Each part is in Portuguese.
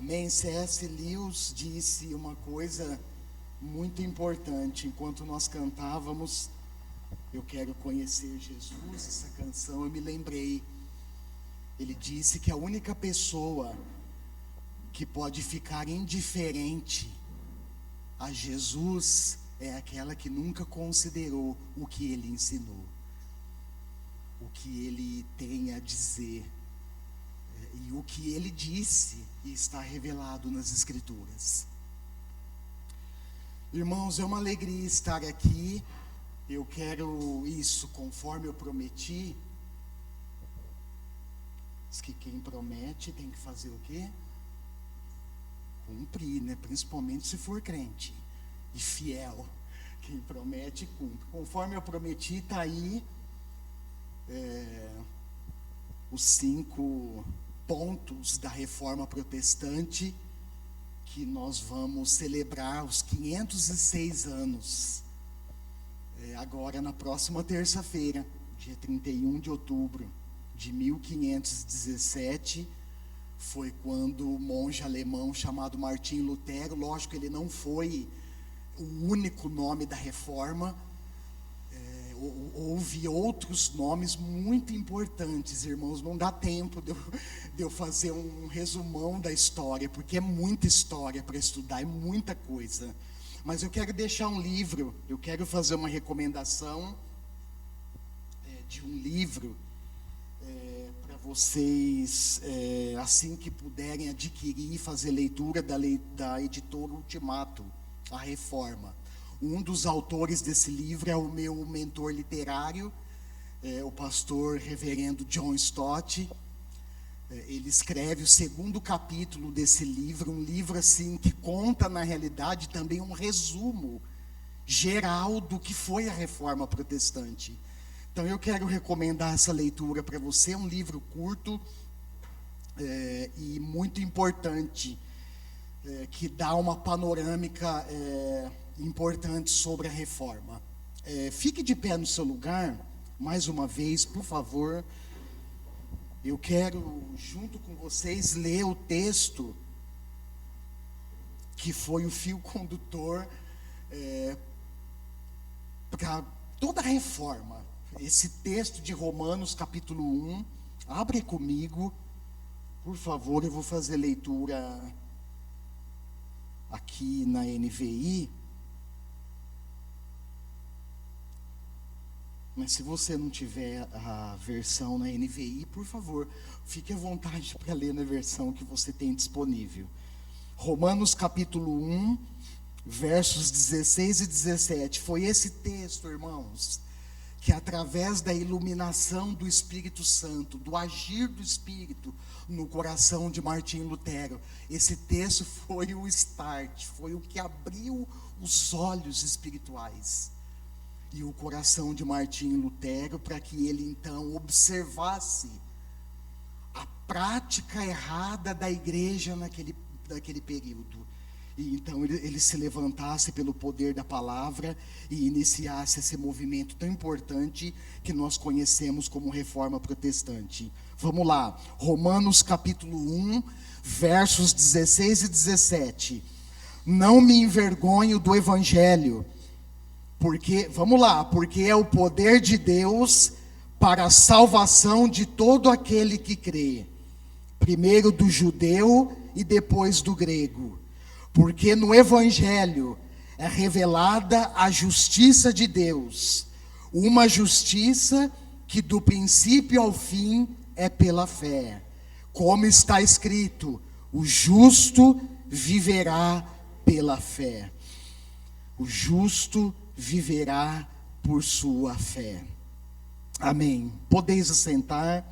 Amém. C.S. Lewis disse uma coisa muito importante enquanto nós cantávamos Eu Quero Conhecer Jesus, essa canção, eu me lembrei. Ele disse que a única pessoa que pode ficar indiferente a Jesus é aquela que nunca considerou o que ele ensinou, o que ele tem a dizer, e o que ele disse e está revelado nas Escrituras. Irmãos, é uma alegria estar aqui. Eu quero isso conforme eu prometi. Diz que quem promete tem que fazer o quê? Cumprir, né? Principalmente se for crente e fiel. Quem promete, cumpre. Conforme eu prometi, está aí os 5 pontos da Reforma Protestante, que nós vamos celebrar os 506 anos, agora na próxima terça-feira, dia 31 de outubro de 1517, foi quando o monge alemão chamado Martim Lutero, lógico, ele não foi o único nome da Reforma, houve outros nomes muito importantes, irmãos. Não dá tempo de eu fazer um resumão da história, porque é muita história para estudar, é muita coisa. Mas eu quero deixar um livro, eu quero fazer uma recomendação de um livro para vocês, assim que puderem adquirir e fazer leitura da editora Ultimato, A Reforma. Um dos autores desse livro é o meu mentor literário, o pastor reverendo John Stott. Ele escreve o 2º capítulo desse livro, um livro assim que conta na realidade também um resumo geral do que foi a Reforma Protestante. Então eu quero recomendar essa leitura para você, um livro curto e muito importante, que dá uma panorâmica importante sobre a Reforma. Fique de pé no seu lugar, mais uma vez, por favor. Eu quero, junto com vocês, ler o texto que foi o fio condutor para toda a Reforma. Esse texto de Romanos, capítulo 1. Abre comigo, por favor. Eu vou fazer leitura aqui na NVI. Mas se você não tiver a versão na NVI, por favor, fique à vontade para ler na versão que você tem disponível. Romanos capítulo 1, versos 16 e 17. Foi esse texto, irmãos, que através da iluminação do Espírito Santo, do agir do Espírito no coração de Martim Lutero, esse texto foi o start, foi o que abriu os olhos espirituais e o coração de Martim Lutero, para que ele então observasse a prática errada da igreja naquele período. E então ele se levantasse pelo poder da palavra e iniciasse esse movimento tão importante que nós conhecemos como Reforma Protestante. Vamos lá, Romanos capítulo 1, versos 16 e 17. Não me envergonho do Evangelho, porque é o poder de Deus para a salvação de todo aquele que crê, primeiro do judeu e depois do grego. Porque no Evangelho é revelada a justiça de Deus, uma justiça que do princípio ao fim é pela fé. Como está escrito, o justo viverá pela fé. O justo viverá por sua fé. Amém. Podeis assentar.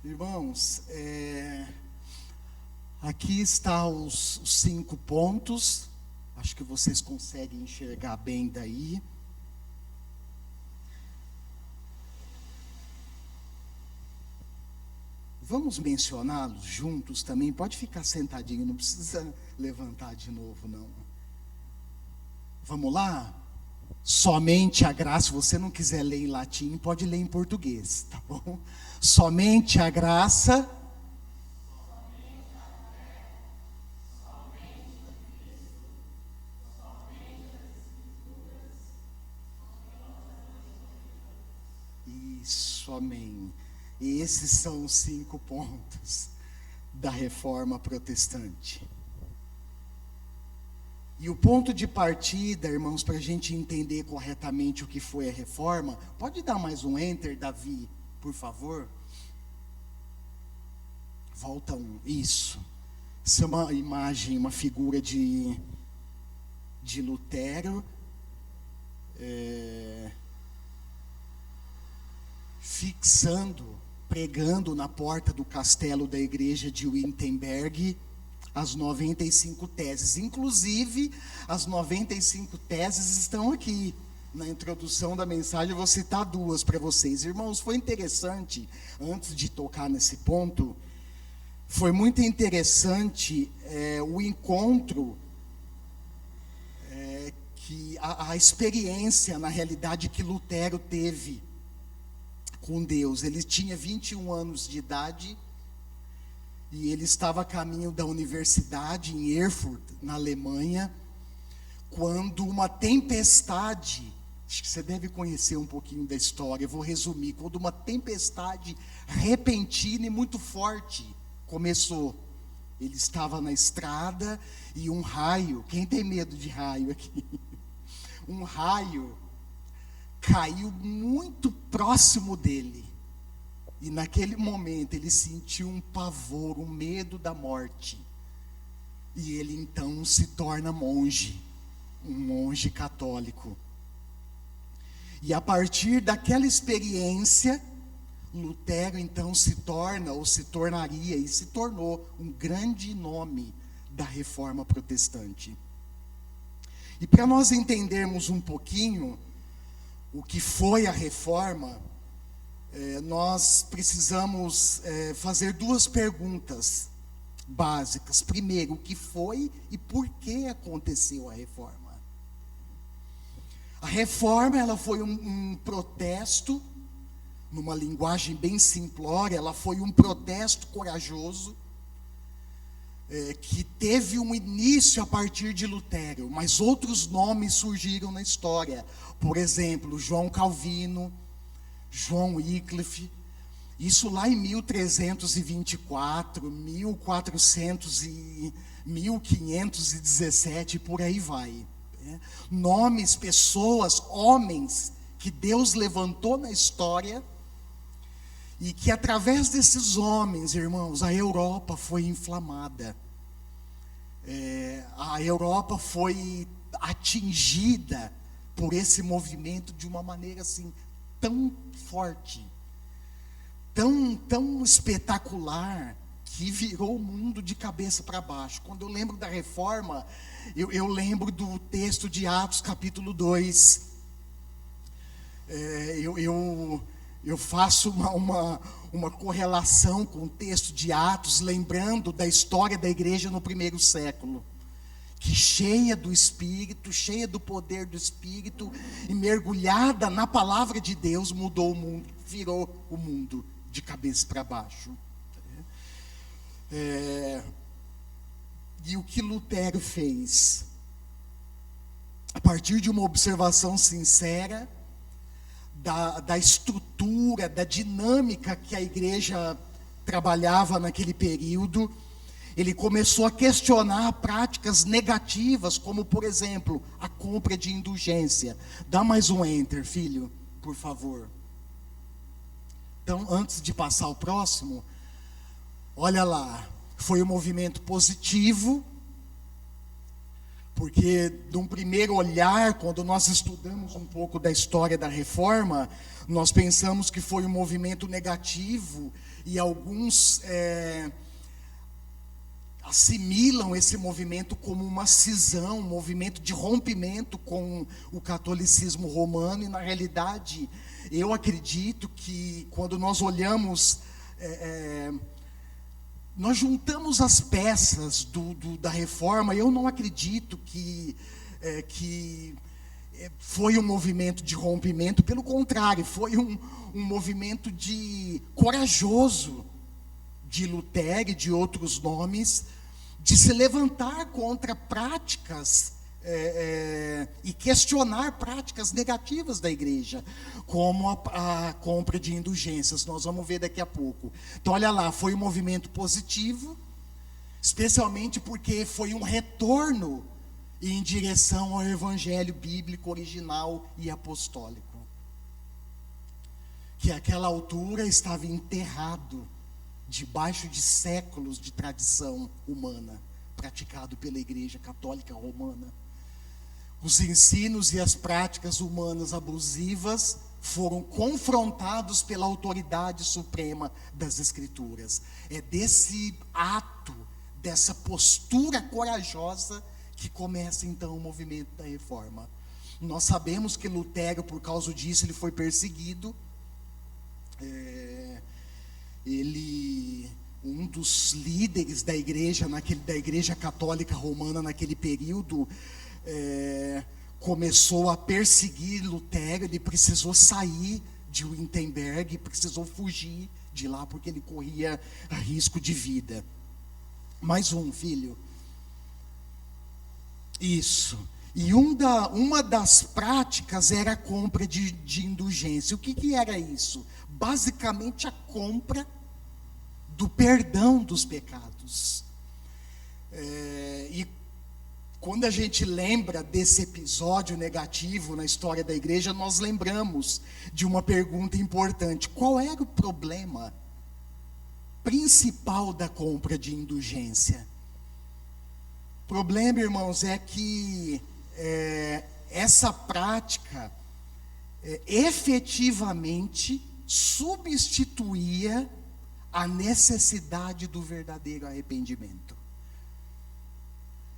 Irmãos, aqui estão os 5 pontos. Acho que vocês conseguem enxergar bem daí. Vamos mencioná-los juntos também. Pode ficar sentadinho, não precisa levantar de novo, não. Vamos lá? Somente a graça, se você não quiser ler em latim, pode ler em português, tá bom? Somente a graça. Isso, amém. Esses são os 5 pontos da reforma protestante. E o ponto de partida, irmãos, para a gente entender corretamente o que foi a reforma, pode dar mais um enter, Davi, por favor? Volta um, isso. Isso é uma imagem, uma figura de Lutero, pregando na porta do castelo da igreja de Wittenberg, as 95 teses. Inclusive, as 95 teses estão aqui. Na introdução da mensagem, eu vou citar 2 para vocês. Irmãos, foi interessante, antes de tocar nesse ponto, foi muito interessante o encontro, que a experiência, na realidade, que Lutero teve com Deus. Ele tinha 21 anos de idade, e ele estava a caminho da universidade em Erfurt, na Alemanha, quando uma tempestade, acho que você deve conhecer um pouquinho da história, eu vou resumir, quando uma tempestade repentina e muito forte começou. Ele estava na estrada e um raio, quem tem medo de raio aqui? Um raio caiu muito próximo dele. E naquele momento ele sentiu um pavor, um medo da morte. E ele então se torna monge, um monge católico. E a partir daquela experiência, Lutero então se tornaria e se tornou um grande nome da reforma protestante. E para nós entendermos um pouquinho o que foi a reforma, nós precisamos fazer 2 perguntas básicas. Primeiro, o que foi e por que aconteceu a reforma? A reforma, ela foi um protesto, numa linguagem bem simplória, ela foi um protesto corajoso, que teve um início a partir de Lutero, mas outros nomes surgiram na história. Por exemplo, João Calvino, João Wycliffe, isso lá em 1324, 1400 e 1517, por aí vai. Nomes, pessoas, homens que Deus levantou na história, e que através desses homens, irmãos, a Europa foi inflamada. A Europa foi atingida por esse movimento de uma maneira assim, tão forte, tão espetacular, que virou o mundo de cabeça para baixo. Quando eu lembro da reforma, eu lembro do texto de Atos capítulo 2. Eu faço uma correlação com o texto de Atos, lembrando da história da igreja no primeiro século, que cheia do Espírito, cheia do poder do Espírito, e mergulhada na palavra de Deus, mudou o mundo, virou o mundo de cabeça para baixo. E o que Lutero fez? A partir de uma observação sincera da estrutura, da dinâmica que a igreja trabalhava naquele período, ele começou a questionar práticas negativas, como, por exemplo, a compra de indulgência. Dá mais um enter, filho, por favor. Então, antes de passar ao próximo, olha lá, foi um movimento positivo, porque, num primeiro olhar, quando nós estudamos um pouco da história da reforma, nós pensamos que foi um movimento negativo, e alguns assimilam esse movimento como uma cisão, um movimento de rompimento com o catolicismo romano, e na realidade, eu acredito que quando nós olhamos nós juntamos as peças da reforma. Eu não acredito que foi um movimento de rompimento, pelo contrário, foi um movimento corajoso de Lutero e de outros nomes, de se levantar contra práticas e questionar práticas negativas da igreja, como a compra de indulgências. Nós vamos ver daqui a pouco. Então, olha lá, foi um movimento positivo, especialmente porque foi um retorno em direção ao evangelho bíblico original e apostólico, que àquela altura estava enterrado debaixo de séculos de tradição humana, praticado pela Igreja Católica Romana. Os ensinos e as práticas humanas abusivas foram confrontados pela autoridade suprema das Escrituras. É desse ato, dessa postura corajosa, que começa então o movimento da reforma. Nós sabemos que Lutero, por causa disso, ele foi perseguido. Um dos líderes da igreja católica romana naquele período, começou a perseguir Lutero. Ele precisou sair de Wittenberg, precisou fugir de lá, porque ele corria risco de vida. Mais um, filho. Isso. E uma das práticas era a compra de indulgência. O que era isso? Basicamente a compra do perdão dos pecados. E quando a gente lembra desse episódio negativo na história da igreja, nós lembramos de uma pergunta importante: qual era o problema principal da compra de indulgência? O problema, irmãos, é que essa prática efetivamente substituía a necessidade do verdadeiro arrependimento.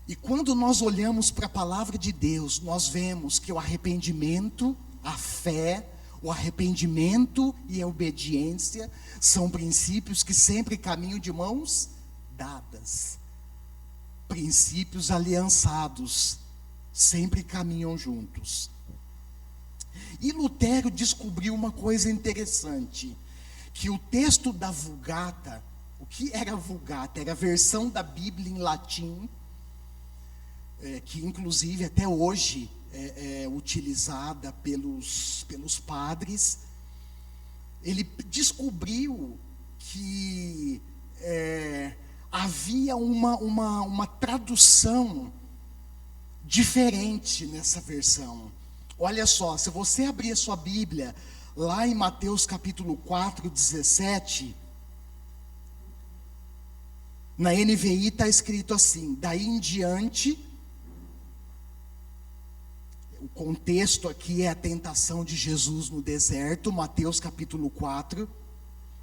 E quando nós olhamos para a palavra de Deus, nós vemos que o arrependimento, a fé, o arrependimento e a obediência são princípios que sempre caminham de mãos dadas. Princípios aliançados, sempre caminham juntos. E Lutero descobriu uma coisa interessante, que o texto da Vulgata, o que era a Vulgata? Era a versão da Bíblia em latim, que inclusive até hoje é utilizada pelos padres. Ele descobriu que havia uma tradução diferente nessa versão. Olha só, se você abrir a sua Bíblia, lá em Mateus capítulo 4, 17, na NVI está escrito assim: daí em diante, o contexto aqui é a tentação de Jesus no deserto, Mateus capítulo 4,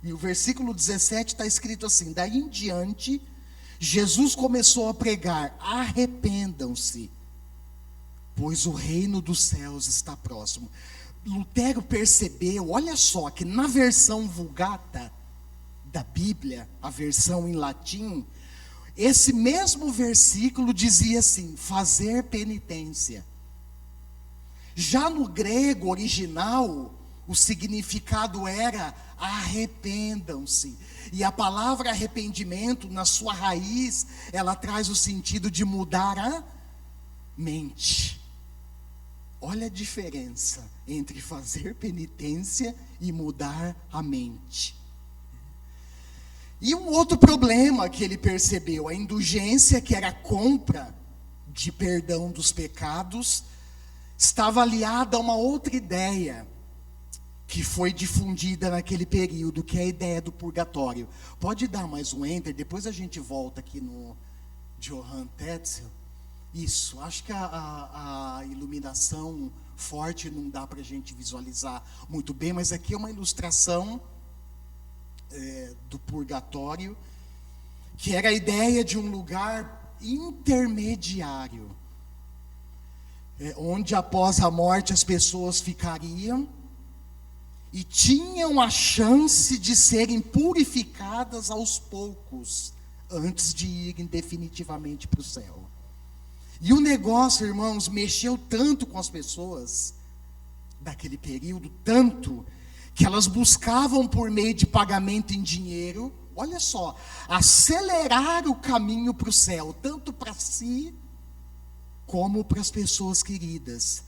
e o versículo 17 está escrito assim: daí em diante, Jesus começou a pregar: arrependam-se, pois o reino dos céus está próximo. Lutero percebeu, olha só, que na versão Vulgata da Bíblia, a versão em latim, esse mesmo versículo dizia assim: fazer penitência. Já no grego original, o significado era arrependam-se. E a palavra arrependimento, na sua raiz, ela traz o sentido de mudar a mente. Olha a diferença entre fazer penitência e mudar a mente. E um outro problema que ele percebeu: a indulgência, que era a compra de perdão dos pecados, estava aliada a uma outra ideia que foi difundida naquele período, que é a ideia do purgatório. Pode dar mais um enter, depois a gente volta aqui no Johann Tetzel. Isso, acho que a iluminação forte não dá para a gente visualizar muito bem, mas aqui é uma ilustração do purgatório, que era a ideia de um lugar intermediário, onde após a morte as pessoas ficariam e tinham a chance de serem purificadas aos poucos antes de irem definitivamente para o céu. E o negócio, irmãos, mexeu tanto com as pessoas daquele período, tanto que elas buscavam por meio de pagamento em dinheiro, olha só, acelerar o caminho para o céu, tanto para si como para as pessoas queridas.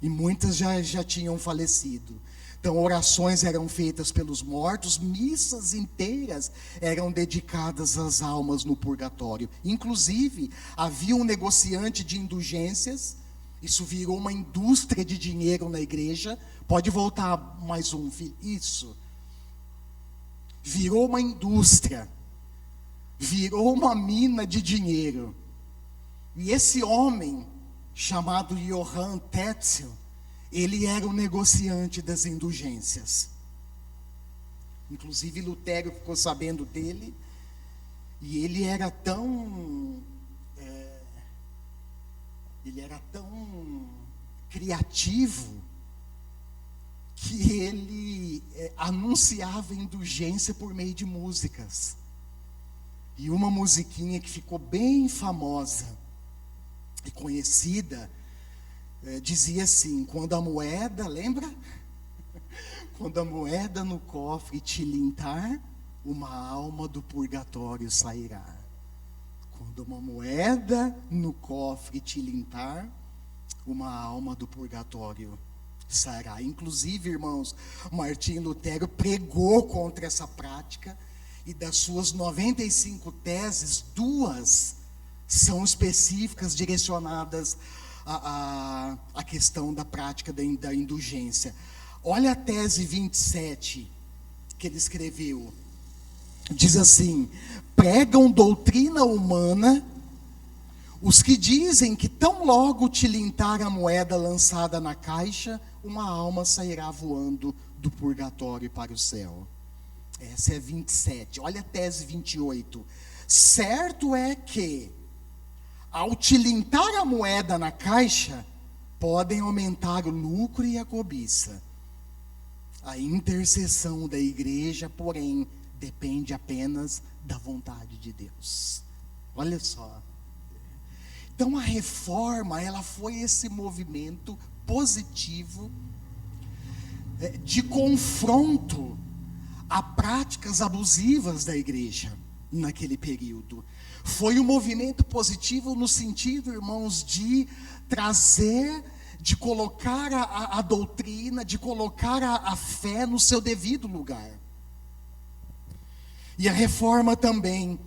E muitas já tinham falecido. Então orações eram feitas pelos mortos, missas inteiras eram dedicadas às almas no purgatório. Inclusive, havia um negociante de indulgências, isso virou uma indústria de dinheiro na igreja. Pode voltar mais um, filho. Isso. Virou uma indústria, virou uma mina de dinheiro. E esse homem, chamado Johann Tetzel, ele era o negociante das indulgências. Inclusive Lutero ficou sabendo dele, e ele era tão criativo, que ele anunciava indulgência por meio de músicas. E uma musiquinha que ficou bem famosa e conhecida, dizia assim: quando a moeda, lembra? Quando a moeda no cofre tilintar, uma alma do purgatório sairá. Quando uma moeda no cofre tilintar, uma alma do purgatório sairá. Inclusive, irmãos, Martim Lutero pregou contra essa prática, e das suas 95 teses, 2 são específicas, direcionadas a questão da prática da indulgência. Olha a tese 27 que ele escreveu. Diz assim: pregam doutrina humana os que dizem que tão logo tilintar a moeda lançada na caixa, uma alma sairá voando do purgatório para o céu. Essa é 27. Olha a tese 28. Certo é que, ao tilintar a moeda na caixa, podem aumentar o lucro e a cobiça. A intercessão da igreja, porém, depende apenas da vontade de Deus. Olha só. Então a reforma, ela foi esse movimento positivo de confronto a práticas abusivas da igreja naquele período. Foi um movimento positivo no sentido, irmãos, de trazer, de colocar a doutrina, de colocar a fé no seu devido lugar. E a reforma também,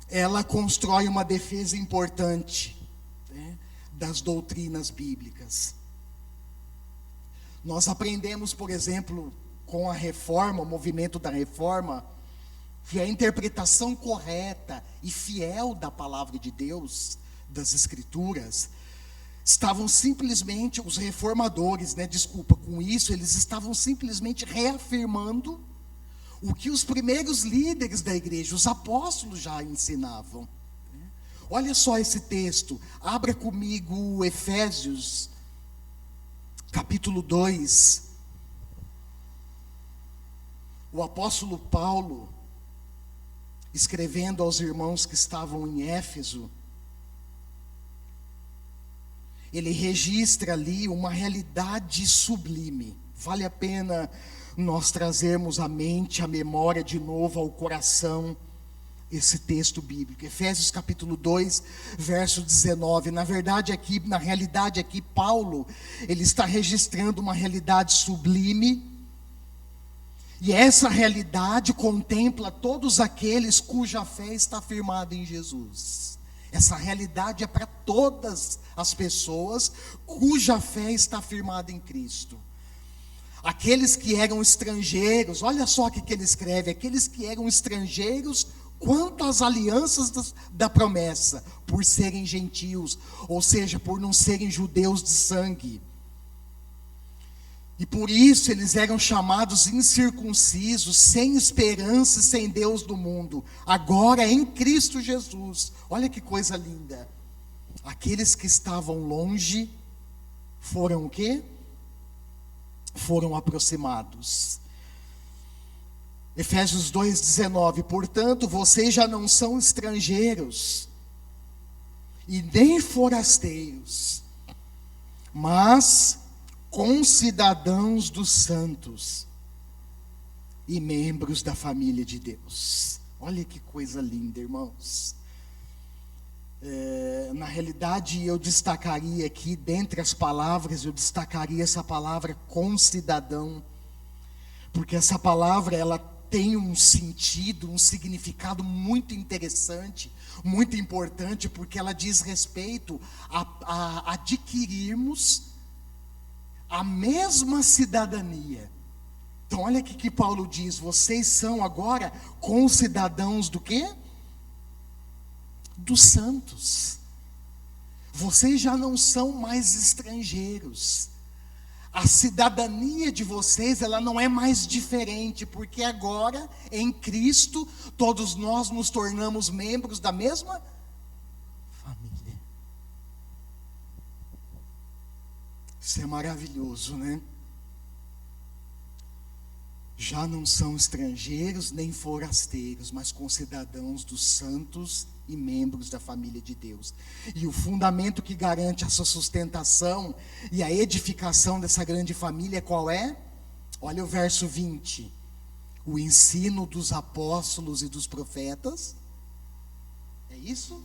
ela constrói uma defesa importante, né, das doutrinas bíblicas. Nós aprendemos, por exemplo, com a reforma, o movimento da reforma, que a interpretação correta e fiel da palavra de Deus, das Escrituras, estavam simplesmente, os reformadores, com isso, eles estavam simplesmente reafirmando o que os primeiros líderes da igreja, os apóstolos, já ensinavam. Olha só esse texto, abra comigo Efésios, capítulo 2. O apóstolo Paulo, escrevendo aos irmãos que estavam em Éfeso, ele registra ali uma realidade sublime. Vale a pena nós trazermos à mente, à memória de novo, ao coração, esse texto bíblico. Efésios capítulo 2, verso 19. Na realidade aqui, Paulo, ele está registrando uma realidade sublime. E essa realidade contempla todos aqueles cuja fé está firmada em Jesus. Essa realidade é para todas as pessoas cuja fé está firmada em Cristo. Aqueles que eram estrangeiros, olha só o que ele escreve: aqueles que eram estrangeiros quanto às alianças da promessa, por serem gentios, ou seja, por não serem judeus de sangue. E por isso eles eram chamados incircuncisos, sem esperança e sem Deus do mundo. Agora em Cristo Jesus. Olha que coisa linda. Aqueles que estavam longe foram o quê? Foram aproximados. Efésios 2,19, portanto, vocês já não são estrangeiros e nem forasteiros, mas concidadãos dos santos e membros da família de Deus. Olha que coisa linda, irmãos. Na realidade, eu destacaria aqui, dentre as palavras, eu destacaria essa palavra concidadão, porque essa palavra, ela tem um sentido, um significado muito interessante, muito importante, porque ela diz respeito a adquirirmos a mesma cidadania. Então olha o que Paulo diz, vocês são agora concidadãos do quê? Dos santos. Vocês já não são mais estrangeiros. A cidadania de vocês, ela não é mais diferente, porque agora, em Cristo, todos nós nos tornamos membros da mesma família. Isso é maravilhoso, né? Já não são estrangeiros nem forasteiros, mas concidadãos dos santos e membros da família de Deus. E o fundamento que garante essa sustentação e a edificação dessa grande família qual é? Olha o verso 20. O ensino dos apóstolos e dos profetas. É isso?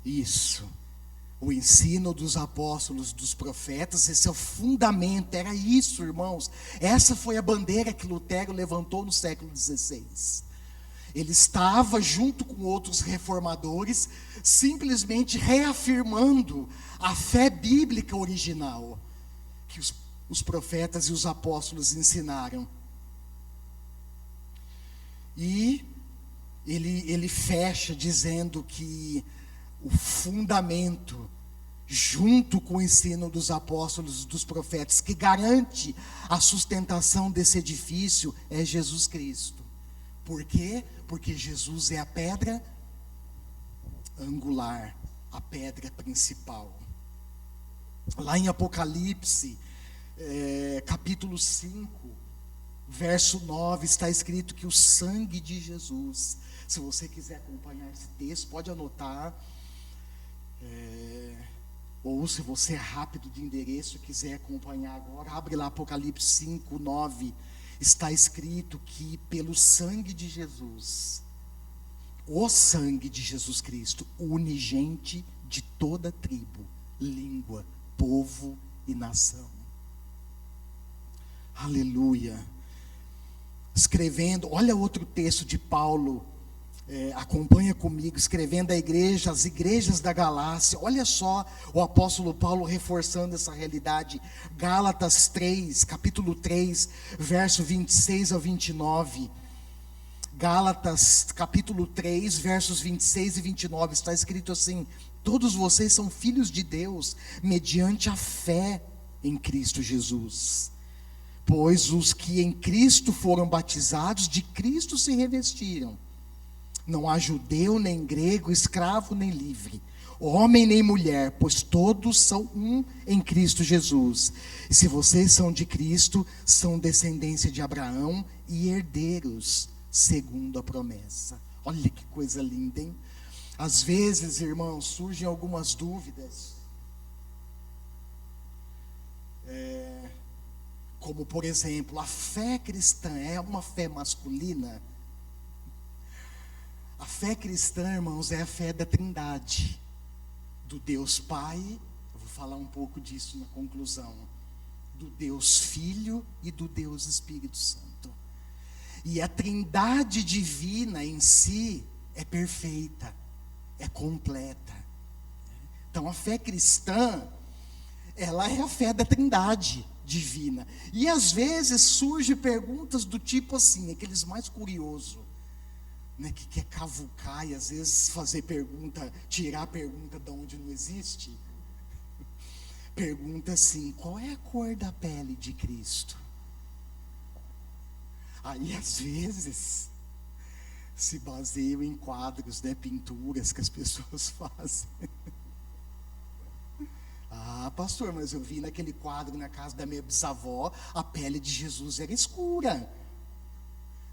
Isso. O ensino dos apóstolos, dos profetas, esse é o fundamento, era isso, irmãos. Essa foi a bandeira que Lutero levantou no século XVI. Ele estava junto com outros reformadores, simplesmente reafirmando a fé bíblica original, que os profetas e os apóstolos ensinaram. E ele fecha dizendo que o fundamento, junto com o ensino dos apóstolos e dos profetas, que garante a sustentação desse edifício, é Jesus Cristo. Por quê? Porque Jesus é a pedra angular, a pedra principal. Lá em Apocalipse, capítulo 5, verso 9, está escrito que o sangue de Jesus, se você quiser acompanhar esse texto, pode anotar, ou se você é rápido de endereço e quiser acompanhar agora, abre lá Apocalipse 5, 9, está escrito que pelo sangue de Jesus, o sangue de Jesus Cristo, une gente de toda tribo, língua, povo e nação. Aleluia. Escrevendo, olha outro texto de Paulo, acompanha comigo, escrevendo às igrejas da Galácia. Olha só o apóstolo Paulo reforçando essa realidade. Gálatas 3, capítulo 3, verso 26 ao 29. Gálatas capítulo 3, versos 26 e 29, está escrito assim: todos vocês são filhos de Deus, mediante a fé em Cristo Jesus. Pois os que em Cristo foram batizados, de Cristo se revestiram. Não há judeu, nem grego, escravo, nem livre, homem nem mulher, pois todos são um em Cristo Jesus. E se vocês são de Cristo, são descendência de Abraão e herdeiros, segundo a promessa. Olha que coisa linda, hein? Às vezes, irmãos, surgem algumas dúvidas. Como, por exemplo, a fé cristã é uma fé masculina? A fé cristã, irmãos, é a fé da Trindade, do Deus Pai, eu vou falar um pouco disso na conclusão, do Deus Filho e do Deus Espírito Santo. E a Trindade divina em si é perfeita, é completa. Então a fé cristã, ela é a fé da Trindade divina. E às vezes surgem perguntas do tipo assim, aqueles mais curiosos, né, que quer cavucar e às vezes fazer pergunta, tirar a pergunta de onde não existe. Pergunta assim: qual é a cor da pele de Cristo? Aí às vezes se baseiam em quadros, né, pinturas que as pessoas fazem. Ah, pastor, mas eu vi naquele quadro na casa da minha bisavó, a pele de Jesus era escura.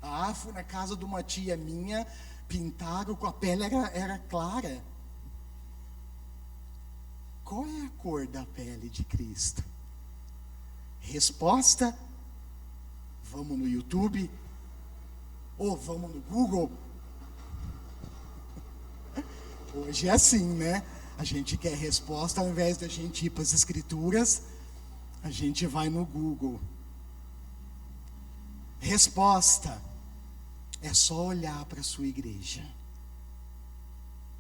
Ah, fui na casa de uma tia minha, pintaram com a pele, era clara. Qual é a cor da pele de Cristo? Resposta: vamos no YouTube ou vamos no Google. Hoje é assim, né? A gente quer resposta, ao invés da gente ir para as escrituras, a gente vai no Google. Resposta: é só olhar para a sua igreja.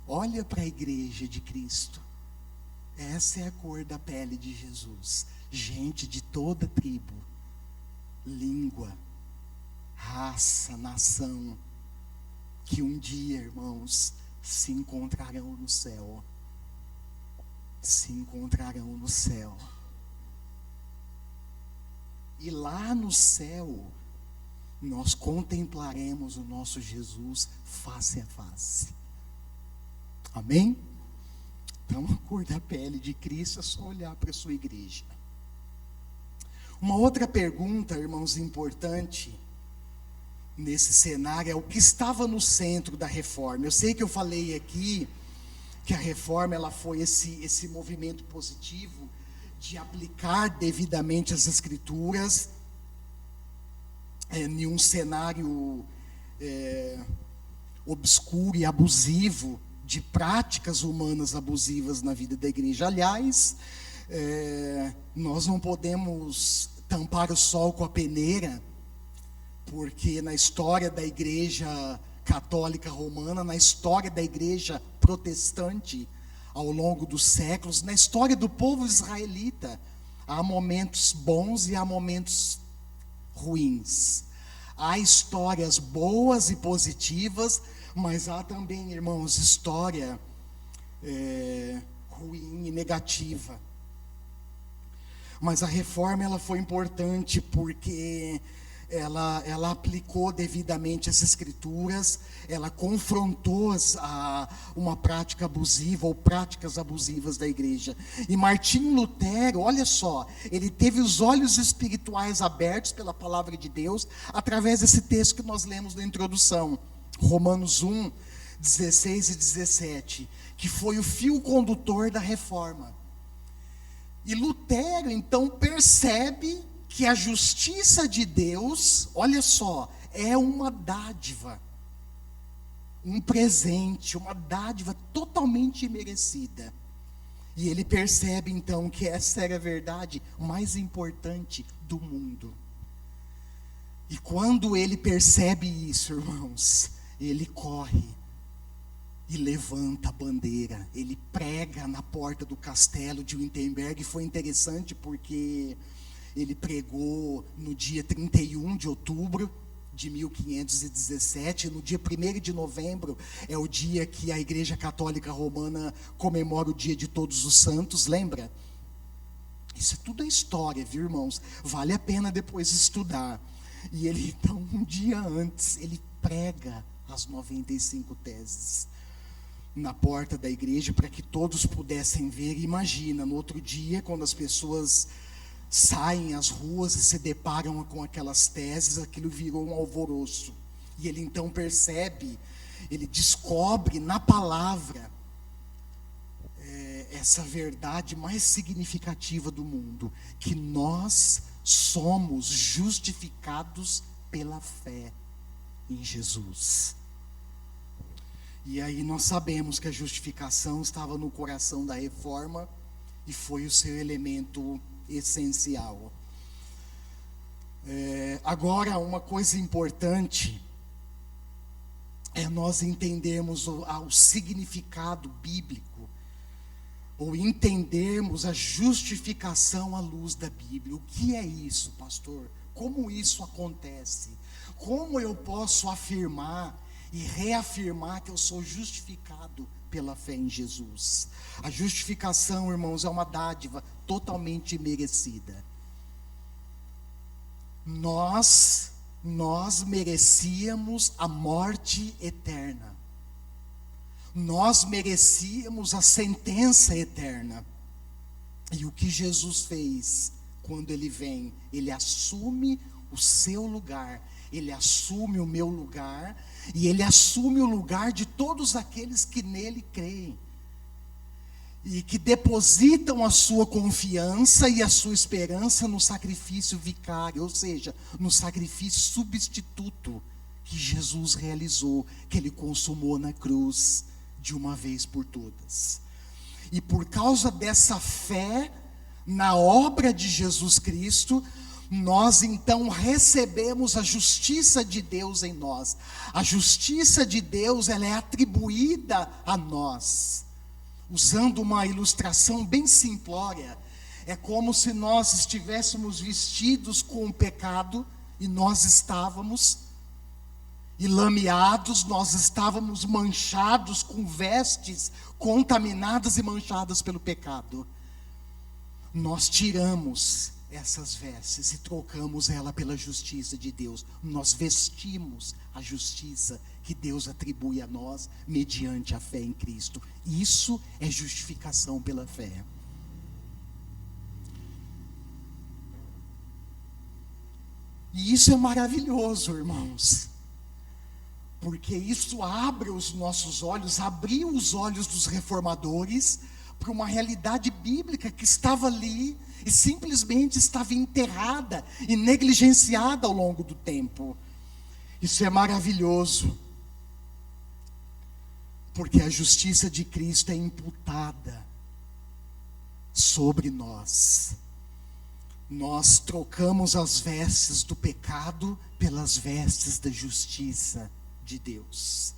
Olha para a igreja de Cristo. Essa é a cor da pele de Jesus. Gente de toda tribo, língua, raça, nação, que um dia, irmãos, se encontrarão no céu. Se encontrarão no céu. E lá no céu, nós contemplaremos o nosso Jesus face a face. Amém? Então, a cor da pele de Cristo é só olhar para a sua igreja. Uma outra pergunta, irmãos, importante nesse cenário é o que estava no centro da reforma. Eu sei que eu falei aqui que a reforma ela foi esse movimento positivo de aplicar devidamente as escrituras em um cenário obscuro e abusivo de práticas humanas abusivas na vida da igreja. Aliás, nós não podemos tampar o sol com a peneira, porque na história da igreja católica romana, na história da igreja protestante, ao longo dos séculos, na história do povo israelita, há momentos bons e há momentos ruins. Há histórias boas e positivas, mas há também, irmãos, história ruim e negativa. Mas a reforma ela foi importante porque ela aplicou devidamente as escrituras, ela confrontou uma prática abusiva ou práticas abusivas da igreja. E Martinho Lutero, olha só, ele teve os olhos espirituais abertos pela palavra de Deus, através desse texto que nós lemos na introdução, Romanos 1, 16 e 17, que foi o fio condutor da reforma. E Lutero, então, percebe que a justiça de Deus, olha só, é uma dádiva, um presente, uma dádiva totalmente imerecida. E ele percebe, então, que essa era a verdade mais importante do mundo. E quando ele percebe isso, irmãos, ele corre e levanta a bandeira. Ele prega na porta do castelo de Wittenberg. Foi interessante porque ele pregou no dia 31 de outubro de 1517. No dia 1º de novembro é o dia que a Igreja Católica Romana comemora o Dia de Todos os Santos, lembra? Isso tudo é história, viu, irmãos? Vale a pena depois estudar. E ele, então, um dia antes, ele prega as 95 teses na porta da igreja para que todos pudessem ver. Imagina, no outro dia, quando as pessoas saem às ruas e se deparam com aquelas teses, aquilo virou um alvoroço. E ele então percebe, ele descobre na palavra essa verdade mais significativa do mundo, que nós somos justificados pela fé em Jesus. E aí nós sabemos que a justificação estava no coração da reforma e foi o seu elemento essencial. Agora, uma coisa importante é nós entendermos o significado bíblico, ou entendermos a justificação à luz da Bíblia. O que é isso, pastor? Como isso acontece? Como eu posso afirmar e reafirmar que eu sou justificado pela fé em Jesus? A justificação, irmãos, é uma dádiva totalmente merecida. Nós merecíamos a morte eterna. Nós merecíamos a sentença eterna. E o que Jesus fez quando ele vem? Ele assume o seu lugar. Ele assume o meu lugar e Ele assume o lugar de todos aqueles que nele creem e que depositam a sua confiança e a sua esperança no sacrifício vicário, ou seja, no sacrifício substituto que Jesus realizou, que Ele consumou na cruz de uma vez por todas. E por causa dessa fé na obra de Jesus Cristo, nós então recebemos a justiça de Deus em nós. A justiça de Deus, ela é atribuída a nós. Usando uma ilustração bem simplória, é como se nós estivéssemos vestidos com o pecado, e nós estávamos, e lameados, nós estávamos manchados com vestes contaminadas e manchadas pelo pecado. Nós tiramos essas vestes e trocamos ela pela justiça de Deus. Nós vestimos a justiça que Deus atribui a nós mediante a fé em Cristo. Isso é justificação pela fé. E isso é maravilhoso, irmãos, porque isso abre os nossos olhos, abriu os olhos dos reformadores para uma realidade bíblica que estava ali e simplesmente estava enterrada e negligenciada ao longo do tempo. Isso é maravilhoso, porque a justiça de Cristo é imputada sobre nós. Nós trocamos as vestes do pecado pelas vestes da justiça de Deus.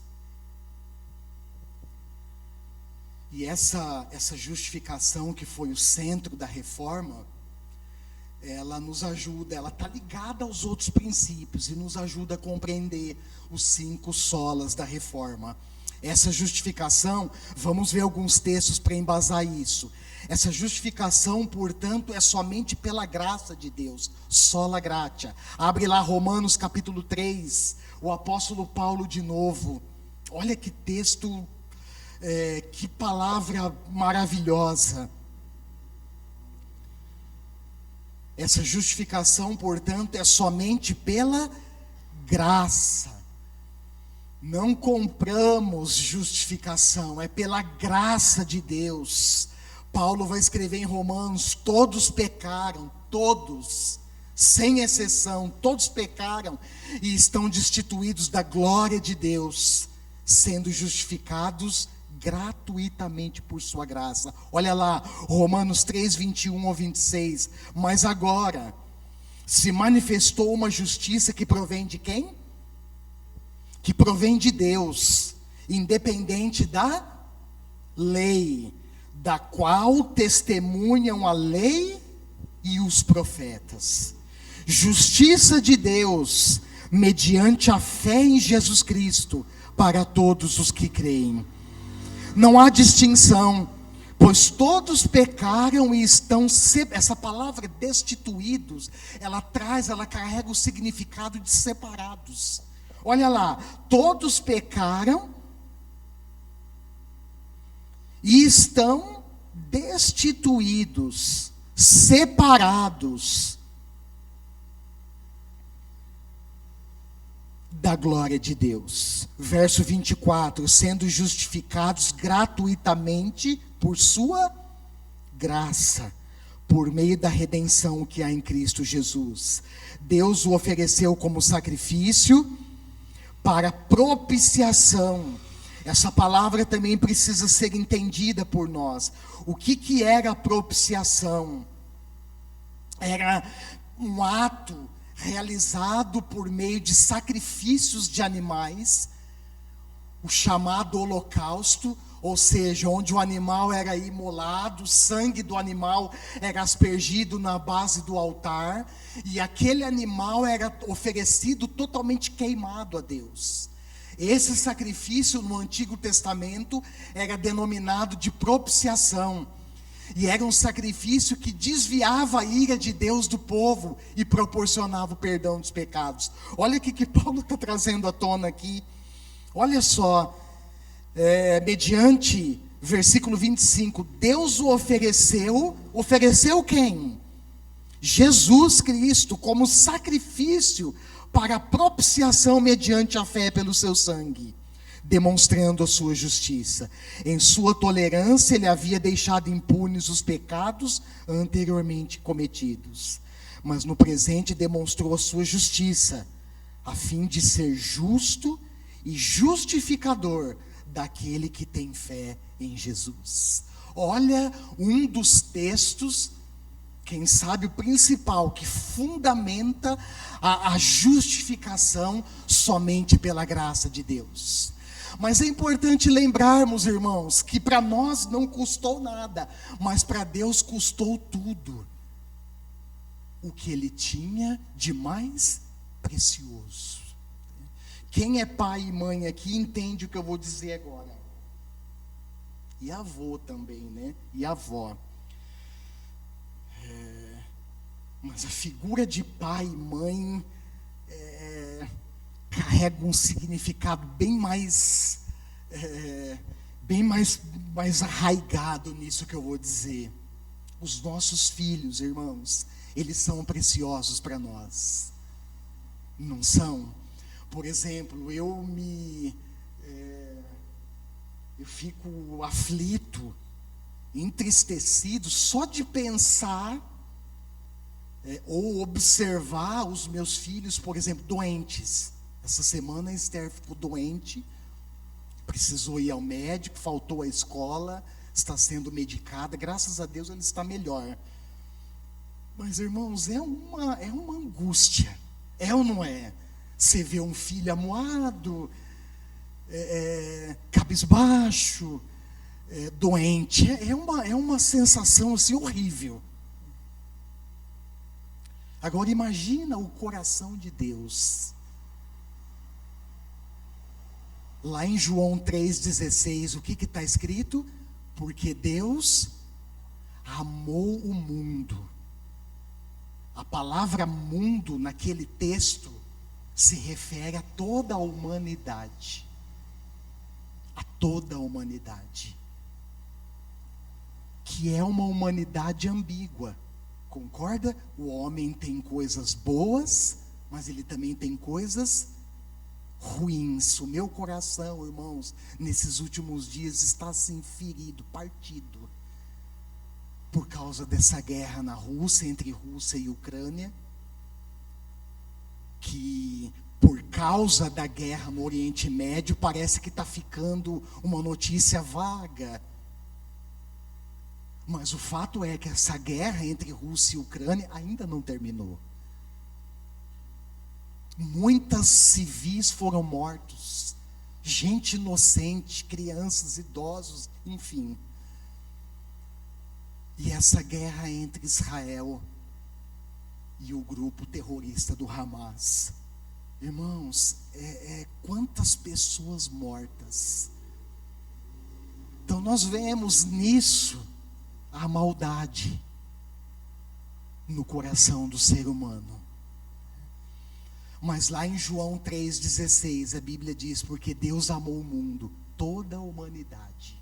E essa justificação que foi o centro da reforma, ela nos ajuda, ela está ligada aos outros princípios e nos ajuda a compreender os 5 solas da reforma. Essa justificação, vamos ver alguns textos para embasar isso. Essa justificação, portanto, é somente pela graça de Deus, sola gratia. Abre lá Romanos capítulo 3, o apóstolo Paulo de novo. Olha que texto, que palavra maravilhosa. Essa justificação, portanto, é somente pela graça. Não compramos justificação, é pela graça de Deus. Paulo vai escrever em Romanos: todos pecaram, todos, sem exceção, todos pecaram e estão destituídos da glória de Deus, sendo justificados gratuitamente por sua graça. Olha lá, Romanos 3, 21 ao 26. Mas agora se manifestou uma justiça que provém de quem? Que provém de Deus, independente da lei, da qual testemunham a lei e os profetas. Justiça de Deus, mediante a fé em Jesus Cristo, para todos os que creem. Não há distinção, pois todos pecaram e estão... Essa palavra destituídos, ela carrega o significado de separados. Olha lá, todos pecaram e estão destituídos, separados da glória de Deus. Verso 24, sendo justificados gratuitamente por sua graça, por meio da redenção que há em Cristo Jesus. Deus o ofereceu como sacrifício para propiciação. Essa palavra também precisa ser entendida por nós. O que era a propiciação? Era um ato realizado por meio de sacrifícios de animais, o chamado holocausto, ou seja, onde o animal era imolado, o sangue do animal era aspergido na base do altar, e aquele animal era oferecido totalmente queimado a Deus. Esse sacrifício no Antigo Testamento era denominado de propiciação, e era um sacrifício que desviava a ira de Deus do povo e proporcionava o perdão dos pecados. Olha o que Paulo está trazendo à tona aqui. Olha só, mediante, versículo 25, Deus o ofereceu quem? Jesus Cristo, como sacrifício para a propiciação mediante a fé pelo seu sangue, demonstrando a sua justiça. Em sua tolerância, ele havia deixado impunes os pecados anteriormente cometidos. Mas no presente demonstrou a sua justiça, a fim de ser justo e justificador daquele que tem fé em Jesus. Olha, um dos textos, quem sabe o principal, que fundamenta a justificação somente pela graça de Deus. Mas é importante lembrarmos, irmãos, que para nós não custou nada, mas para Deus custou tudo. O que Ele tinha de mais precioso. Quem é pai e mãe aqui entende o que eu vou dizer agora. E avô também, né? E avó. Mas a figura de pai e mãe carrega um significado bem mais arraigado nisso que eu vou dizer. Os nossos filhos, irmãos, eles são preciosos para nós. Não são? Por exemplo, eu fico aflito, entristecido só de pensar ou observar os meus filhos, por exemplo, doentes. Essa semana a Esther ficou doente, precisou ir ao médico, faltou à escola, está sendo medicada, graças a Deus ela está melhor. Mas, irmãos, é uma angústia, é ou não é? Você vê um filho amuado, cabisbaixo, doente, é uma sensação assim horrível. Agora imagina o coração de Deus. Lá em João 3,16, o que está escrito? Porque Deus amou o mundo. A palavra mundo naquele texto se refere a toda a humanidade. A toda a humanidade. Que é uma humanidade ambígua. Concorda? O homem tem coisas boas, mas ele também tem coisas ruins. O meu coração, irmãos, nesses últimos dias está assim ferido, partido, por causa dessa guerra na Rússia, entre Rússia e Ucrânia, que por causa da guerra no Oriente Médio parece que está ficando uma notícia vaga. Mas o fato é que essa guerra entre Rússia e Ucrânia ainda não terminou. Muitas civis foram mortos, gente inocente, crianças, idosos, enfim. E essa guerra entre Israel e o grupo terrorista do Hamas, irmãos, quantas pessoas mortas. Então nós vemos nisso a maldade no coração do ser humano. Mas lá em João 3,16, a Bíblia diz: porque Deus amou o mundo, toda a humanidade.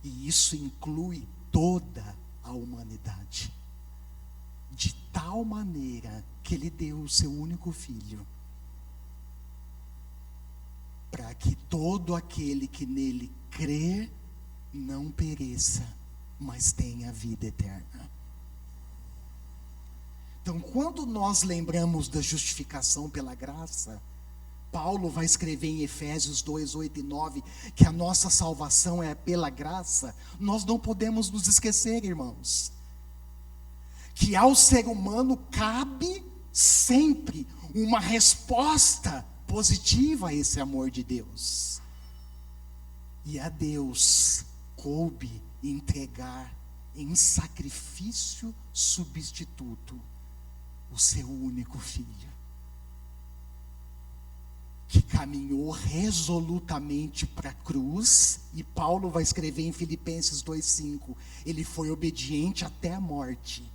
E isso inclui toda a humanidade. De tal maneira que Ele deu o seu único filho, para que todo aquele que nele crer não pereça, mas tenha vida eterna. Então, quando nós lembramos da justificação pela graça, Paulo vai escrever em Efésios 2, 8 e 9, que a nossa salvação é pela graça. Nós não podemos nos esquecer, irmãos, que ao ser humano cabe sempre uma resposta positiva a esse amor de Deus. E a Deus coube entregar em sacrifício substituto o seu único filho, que caminhou resolutamente para a cruz. E Paulo vai escrever em Filipenses 2,5, ele foi obediente até a morte,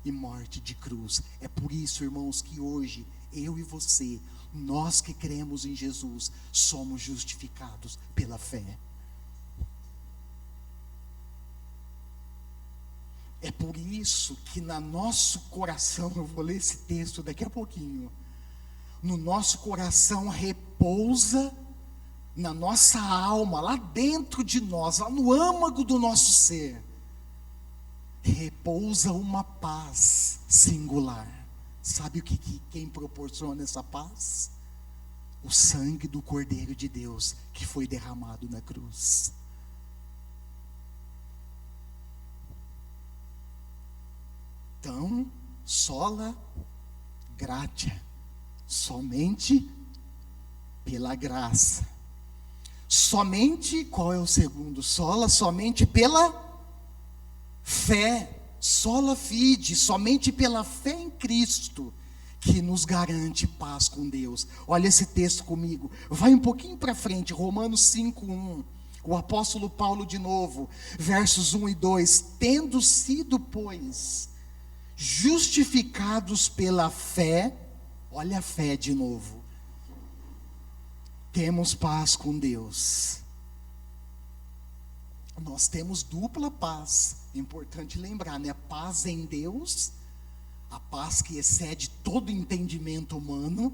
e morte de cruz. É por isso, irmãos, que hoje eu e você, nós que cremos em Jesus, somos justificados pela fé. É por isso que no nosso coração, eu vou ler esse texto daqui a pouquinho, no nosso coração repousa, na nossa alma, lá dentro de nós, lá no âmago do nosso ser, repousa uma paz singular. Sabe quem proporciona essa paz? O sangue do Cordeiro de Deus que foi derramado na cruz. Então, sola gratia, somente pela graça. Somente, qual é o segundo? Somente pela fé. Sola fide, somente pela fé em Cristo, que nos garante paz com Deus. Olha esse texto comigo, vai um pouquinho para frente, Romanos 5:1, o apóstolo Paulo de novo, versos 1 e 2, tendo sido, pois, justificados pela fé, olha a fé de novo, temos paz com Deus. Nós temos dupla paz, é importante lembrar, né? Paz em Deus, a paz que excede todo entendimento humano,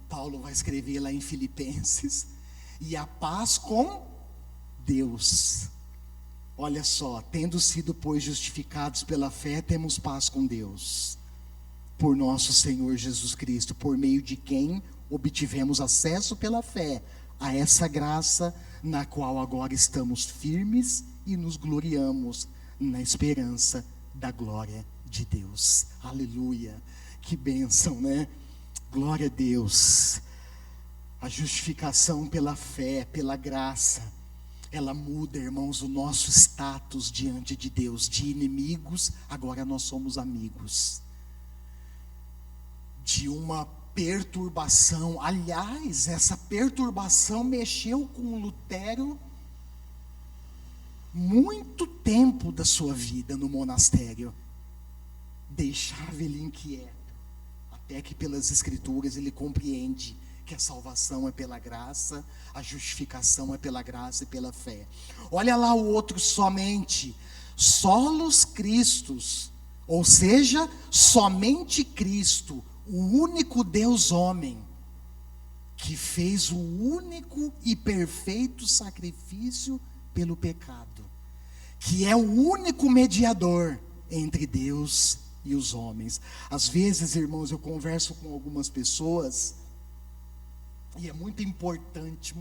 Paulo vai escrever lá em Filipenses, e a paz com Deus. Olha só, tendo sido, pois, justificados pela fé, temos paz com Deus, por nosso Senhor Jesus Cristo, por meio de quem obtivemos acesso pela fé a essa graça, na qual agora estamos firmes e nos gloriamos na esperança da glória de Deus. Aleluia, que bênção, né? Glória a Deus. A justificação pela fé, pela graça, ela muda, irmãos, o nosso status diante de Deus. De inimigos, agora nós somos amigos. De uma perturbação, aliás, essa perturbação mexeu com Lutero muito tempo da sua vida no monastério. Deixava ele inquieto, até que pelas escrituras ele compreende que a salvação é pela graça, a justificação é pela graça e pela fé. Olha lá o outro, somente, solos Christus, ou seja, somente Cristo, o único Deus homem, que fez o único e perfeito sacrifício pelo pecado, que é o único mediador entre Deus e os homens. Às vezes, irmãos, eu converso com algumas pessoas, e é muito importante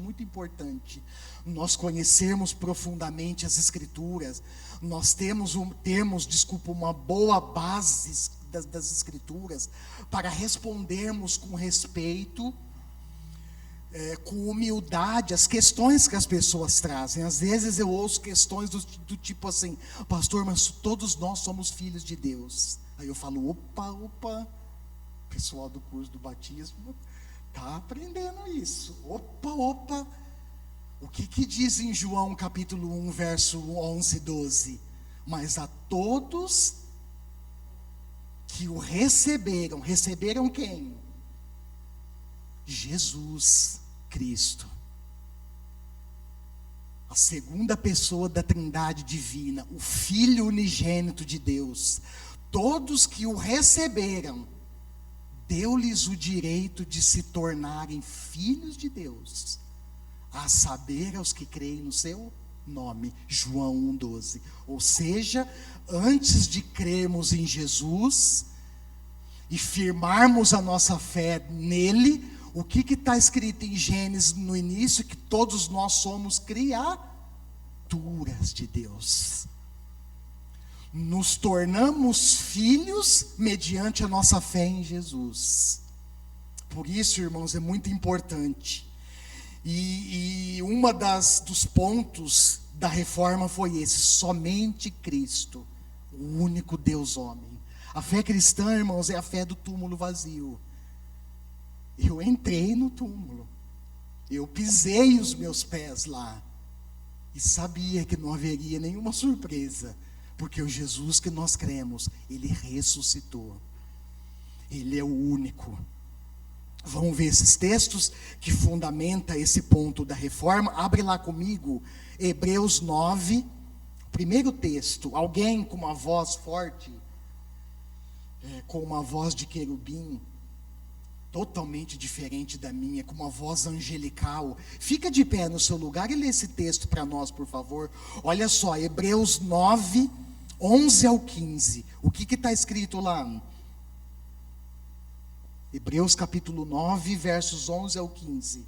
nós conhecermos profundamente as Escrituras. Nós temos uma boa base das Escrituras para respondermos com respeito, com humildade as questões que as pessoas trazem. Às vezes eu ouço questões do tipo assim: pastor, mas todos nós somos filhos de Deus. Aí eu falo: opa, pessoal do curso do batismo está aprendendo isso. Opa, o que diz em João capítulo 1, verso 11 e 12? Mas a todos que o receberam quem? Jesus Cristo, a segunda pessoa da Trindade divina, o Filho unigênito de Deus. Todos que o receberam, deu-lhes o direito de se tornarem filhos de Deus, a saber, aos que creem no seu nome. João 1,12. Ou seja, antes de crermos em Jesus e firmarmos a nossa fé nele, o que está escrito em Gênesis no início? Que todos nós somos criaturas de Deus. Nos tornamos filhos mediante a nossa fé em Jesus. Por isso, irmãos, é muito importante. E uma dos pontos da reforma foi esse: somente Cristo, o único Deus homem. A fé cristã, irmãos, é a fé do túmulo vazio. Eu entrei no túmulo, eu pisei os meus pés lá, e sabia que não haveria nenhuma surpresa, porque o Jesus que nós cremos, ele ressuscitou. Ele é o único. Vamos ver esses textos que fundamentam esse ponto da reforma. Abre lá comigo, Hebreus 9, Primeiro texto, alguém com uma voz forte, com uma voz de querubim, totalmente diferente da minha, com uma voz angelical. Fica de pé no seu lugar e lê esse texto para nós, por favor. Olha só, Hebreus 9, 11 ao 15. O que está escrito lá? Hebreus capítulo 9, versos 11 ao 15.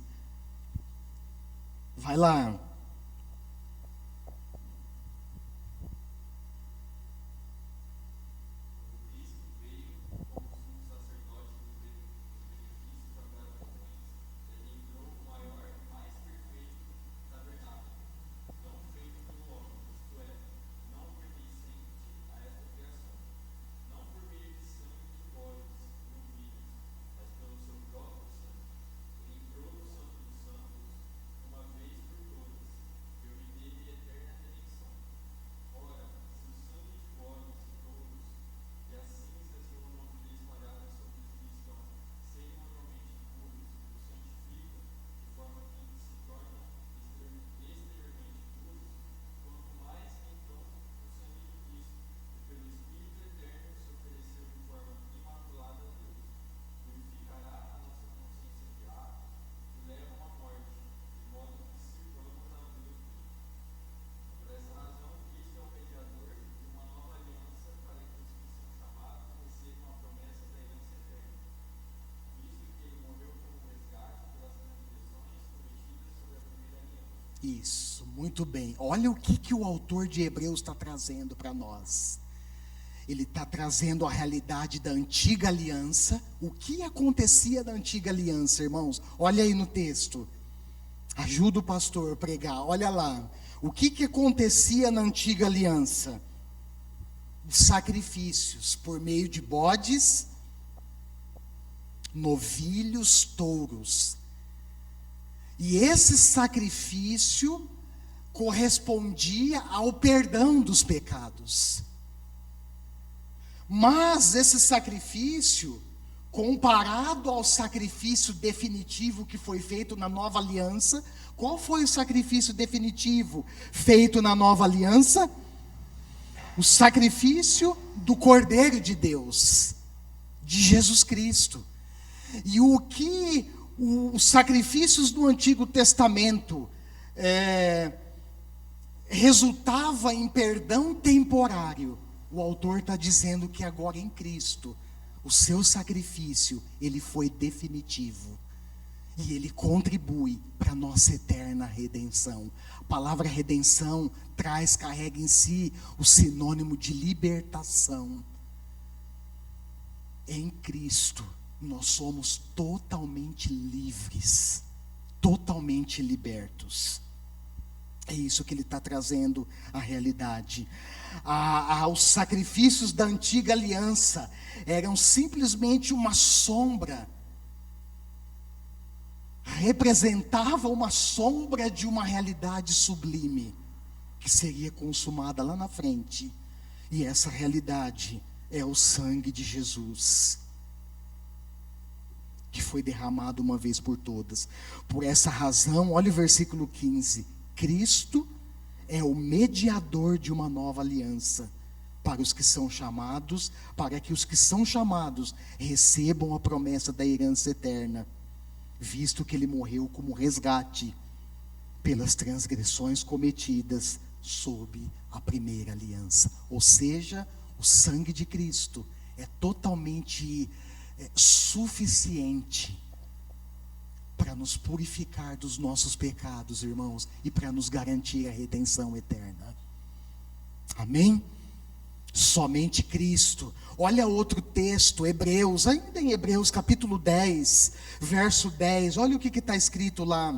Vai lá. Isso, muito bem. Olha o que o autor de Hebreus está trazendo para nós. Ele está trazendo a realidade da antiga aliança. O que acontecia na antiga aliança, irmãos? Olha aí no texto. Ajuda o pastor a pregar. Olha lá. O que acontecia na antiga aliança? Os sacrifícios por meio de bodes, novilhos, touros. E esse sacrifício correspondia ao perdão dos pecados. Mas esse sacrifício, comparado ao sacrifício definitivo que foi feito na nova aliança, qual foi o sacrifício definitivo feito na nova aliança? O sacrifício do Cordeiro de Deus, de Jesus Cristo. E o que os sacrifícios do Antigo Testamento resultava em perdão temporário, o autor está dizendo que agora em Cristo, o seu sacrifício, ele foi definitivo. E ele contribui para a nossa eterna redenção. A palavra redenção carrega em si o sinônimo de libertação. Em Cristo, nós somos totalmente livres, totalmente libertos. É isso que ele está trazendo à realidade. Os sacrifícios da antiga aliança eram simplesmente uma sombra, representava uma sombra de uma realidade sublime, que seria consumada lá na frente. E essa realidade é o sangue de Jesus, que foi derramado uma vez por todas. Por essa razão, olha o versículo 15. Cristo é o mediador de uma nova aliança para os que são chamados, para que os que são chamados recebam a promessa da herança eterna, visto que ele morreu como resgate pelas transgressões cometidas sob a primeira aliança. Ou seja, o sangue de Cristo é totalmente suficiente para nos purificar dos nossos pecados, irmãos, e para nos garantir a redenção eterna. Amém? Somente Cristo. Olha outro texto, Hebreus, ainda em Hebreus capítulo 10, verso 10, olha o que está escrito lá.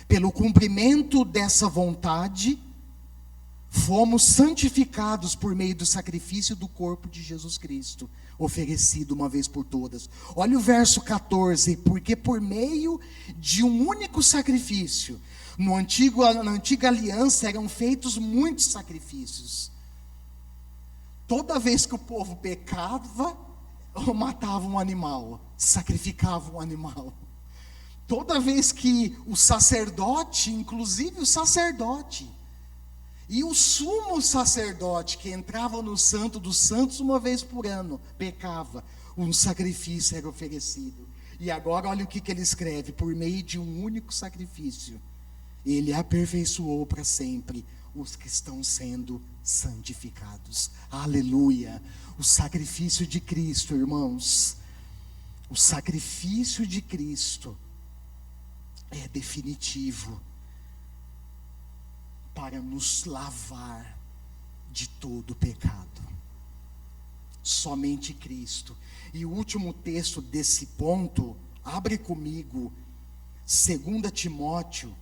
Pelo cumprimento dessa vontade, fomos santificados por meio do sacrifício do corpo de Jesus Cristo, oferecido uma vez por todas. Olha o verso 14, porque por meio de um único sacrifício, na antiga aliança eram feitos muitos sacrifícios. Toda vez que o povo pecava, matava um animal, sacrificava um animal. Toda vez que o sacerdote, inclusive o sacerdote, E o sumo sacerdote que entrava no Santo dos Santos uma vez por ano, pecava, um sacrifício era oferecido. E agora olha o que ele escreve: por meio de um único sacrifício, ele aperfeiçoou para sempre os que estão sendo santificados. Aleluia! O sacrifício de Cristo, irmãos, o sacrifício de Cristo é definitivo para nos lavar de todo pecado. Somente Cristo. E o último texto desse ponto, abre comigo, 2 Timóteo,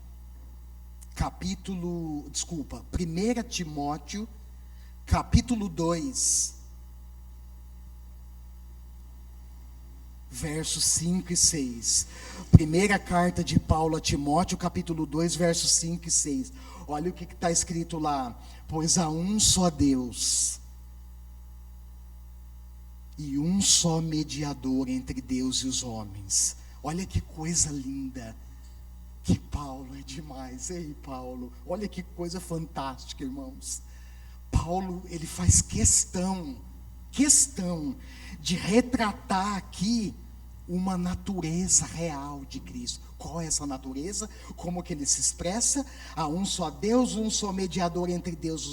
1 Timóteo, capítulo 2, versos 5 e 6. Primeira carta de Paulo a Timóteo, capítulo 2, versos 5 e 6. Olha o que está escrito lá: pois há um só Deus e um só mediador entre Deus e os homens. Olha que coisa linda, que Paulo é demais. Ei, Paulo, olha que coisa fantástica, irmãos. Paulo, ele faz questão de retratar aqui uma natureza real de Cristo. Qual é essa natureza? Como que ele se expressa? Há um só Deus, um só mediador entre Deus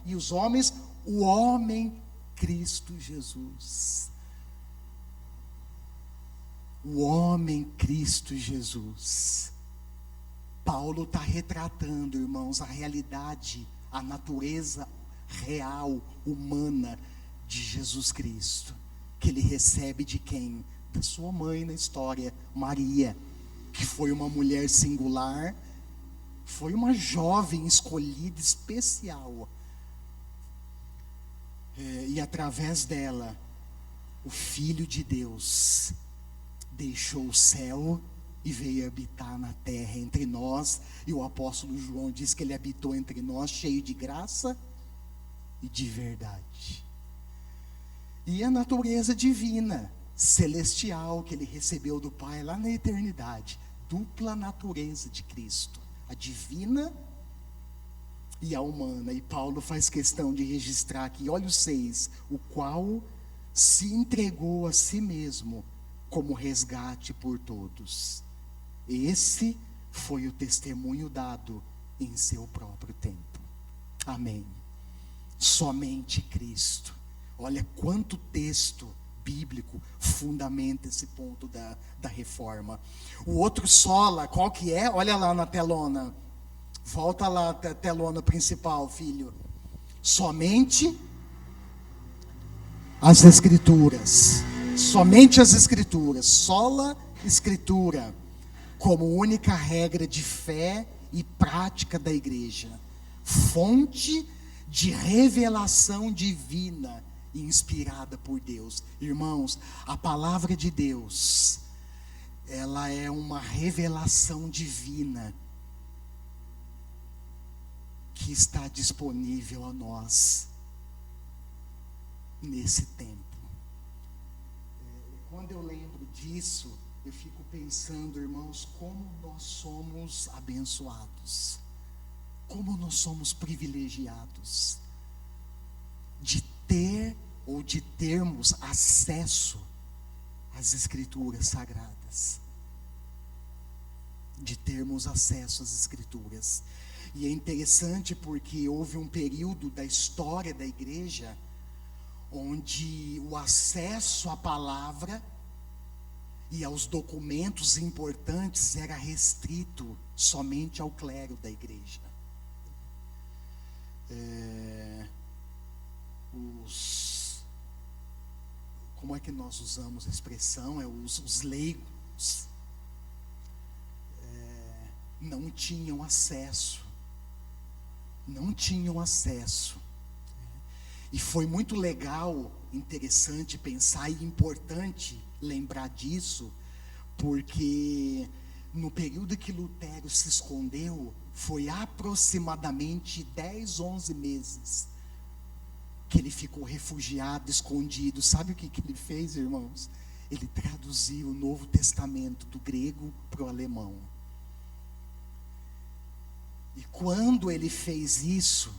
e os homens, o homem Cristo Jesus. O homem Cristo Jesus. Paulo está retratando, irmãos, a realidade, a natureza real, humana de Jesus Cristo, que ele recebe de quem? Da sua mãe na história, Maria, que foi uma mulher singular, foi uma jovem escolhida, especial, e através dela, o Filho de Deus deixou o céu e veio habitar na terra entre nós. E o apóstolo João diz que ele habitou entre nós cheio de graça e de verdade. E a natureza divina, celestial, que ele recebeu do Pai lá na eternidade, dupla natureza de Cristo, a divina e a humana. E Paulo faz questão de registrar aqui, olha o 6, o qual se entregou a si mesmo como resgate por todos. Esse foi o testemunho dado em seu próprio tempo. Amém. Somente Cristo. Olha quanto texto bíblico fundamenta esse ponto da reforma. O outro sola, qual que é? Olha lá na telona. Volta lá, a telona principal, filho. Somente as Escrituras. Somente as Escrituras. Sola Escritura, como única regra de fé e prática da igreja. Fonte de revelação divina inspirada por Deus. Irmãos, a palavra de Deus, ela é uma revelação divina que está disponível a nós nesse tempo. Quando eu lembro disso, eu fico pensando, irmãos, como nós somos abençoados, como nós somos privilegiados de ter ou de termos acesso às Escrituras sagradas, de termos acesso às Escrituras. E é interessante porque houve um período da história da igreja onde o acesso à palavra e aos documentos importantes era restrito somente ao clero da igreja. Como é que nós usamos a expressão? Os leigos não tinham acesso. E foi muito legal, interessante pensar e importante lembrar disso, porque no período que Lutero se escondeu, foi aproximadamente 10, 11 meses que ele ficou refugiado, escondido. Sabe o que ele fez, irmãos? Ele traduziu o Novo Testamento do grego para o alemão. E quando ele fez isso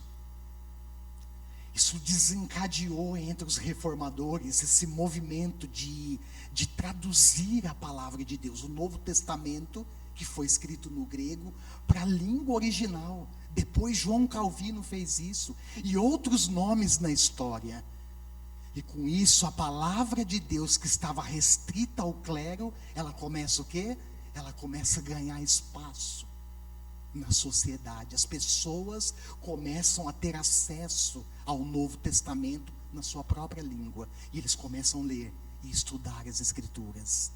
desencadeou entre os reformadores esse movimento de traduzir a palavra de Deus, o Novo Testamento, que foi escrito no grego, para a língua original. Depois João Calvino fez isso, e outros nomes na história. E com isso, a palavra de Deus, que estava restrita ao clero, ela começa o quê? Ela começa a ganhar espaço na sociedade. As pessoas começam a ter acesso ao Novo Testamento na sua própria língua, e eles começam a ler e estudar as Escrituras.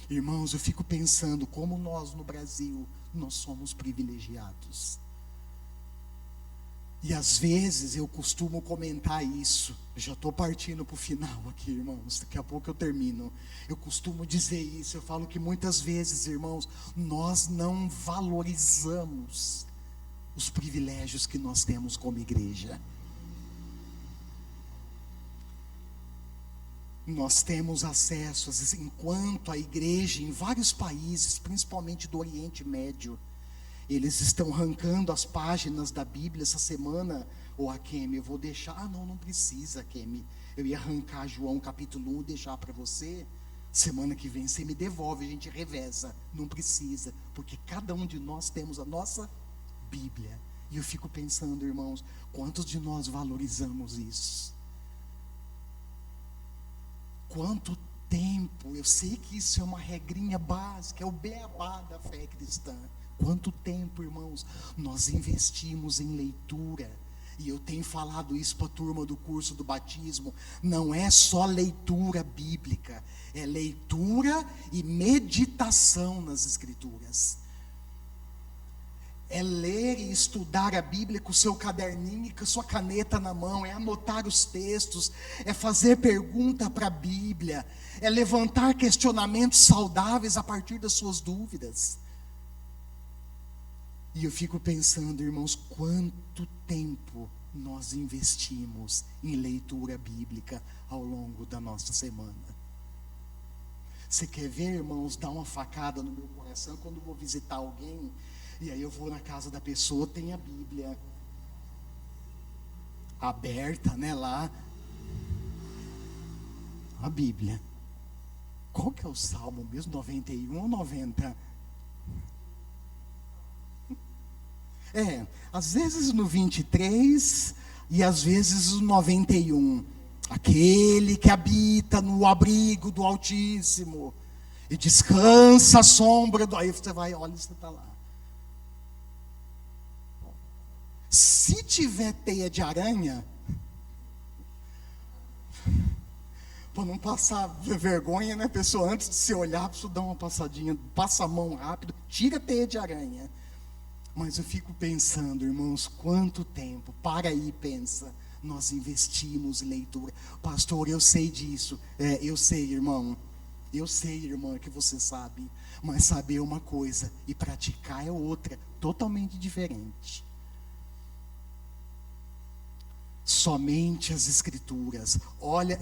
Irmãos, eu fico pensando como nós no Brasil, nós somos privilegiados. E às vezes eu costumo comentar isso. Eu já estou partindo para o final aqui, irmãos. Daqui a pouco eu termino. Eu costumo dizer isso. Eu falo que muitas vezes, irmãos, nós não valorizamos os privilégios que nós temos como igreja. Nós temos acesso, às vezes, enquanto a igreja em vários países, principalmente do Oriente Médio, eles estão arrancando as páginas da Bíblia. Essa semana, Kemi, eu vou deixar. Não precisa, Kemi. Eu ia arrancar João capítulo 1 e deixar para você. Semana que vem você me devolve, a gente reveza. Não precisa, porque cada um de nós temos a nossa Bíblia. E eu fico pensando, irmãos, quantos de nós valorizamos isso? Quanto tempo, eu sei que isso é uma regrinha básica, é o beabá da fé cristã. Quanto tempo, irmãos, nós investimos em leitura. E eu tenho falado isso para a turma do curso do batismo. Não é só leitura bíblica, é leitura e meditação nas Escrituras. É ler e estudar a Bíblia com o seu caderninho e com a sua caneta na mão, é anotar os textos, é fazer pergunta para a Bíblia, é levantar questionamentos saudáveis a partir das suas dúvidas. E eu fico pensando, irmãos, quanto tempo nós investimos em leitura bíblica ao longo da nossa semana. Você quer ver, irmãos, dar uma facada no meu coração quando eu vou visitar alguém, e aí eu vou na casa da pessoa, tem a Bíblia aberta, né, lá. A Bíblia. Qual que é o Salmo mesmo? 91 ou 90? Às vezes no 23 e às vezes no 91. Aquele que habita no abrigo do Altíssimo e descansa à sombra do... Aí você vai, olha, você está lá. Se tiver teia de aranha, para não passar vergonha, né, pessoa? Antes de se olhar, precisa dar uma passadinha, passa a mão rápido, tira a teia de aranha. Mas eu fico pensando, irmãos, quanto tempo, para aí, pensa, nós investimos em leitura. Pastor, eu sei disso. Eu sei, irmão. Eu sei, irmã, que você sabe. Mas saber é uma coisa e praticar é outra, totalmente diferente. Somente as Escrituras. Olha,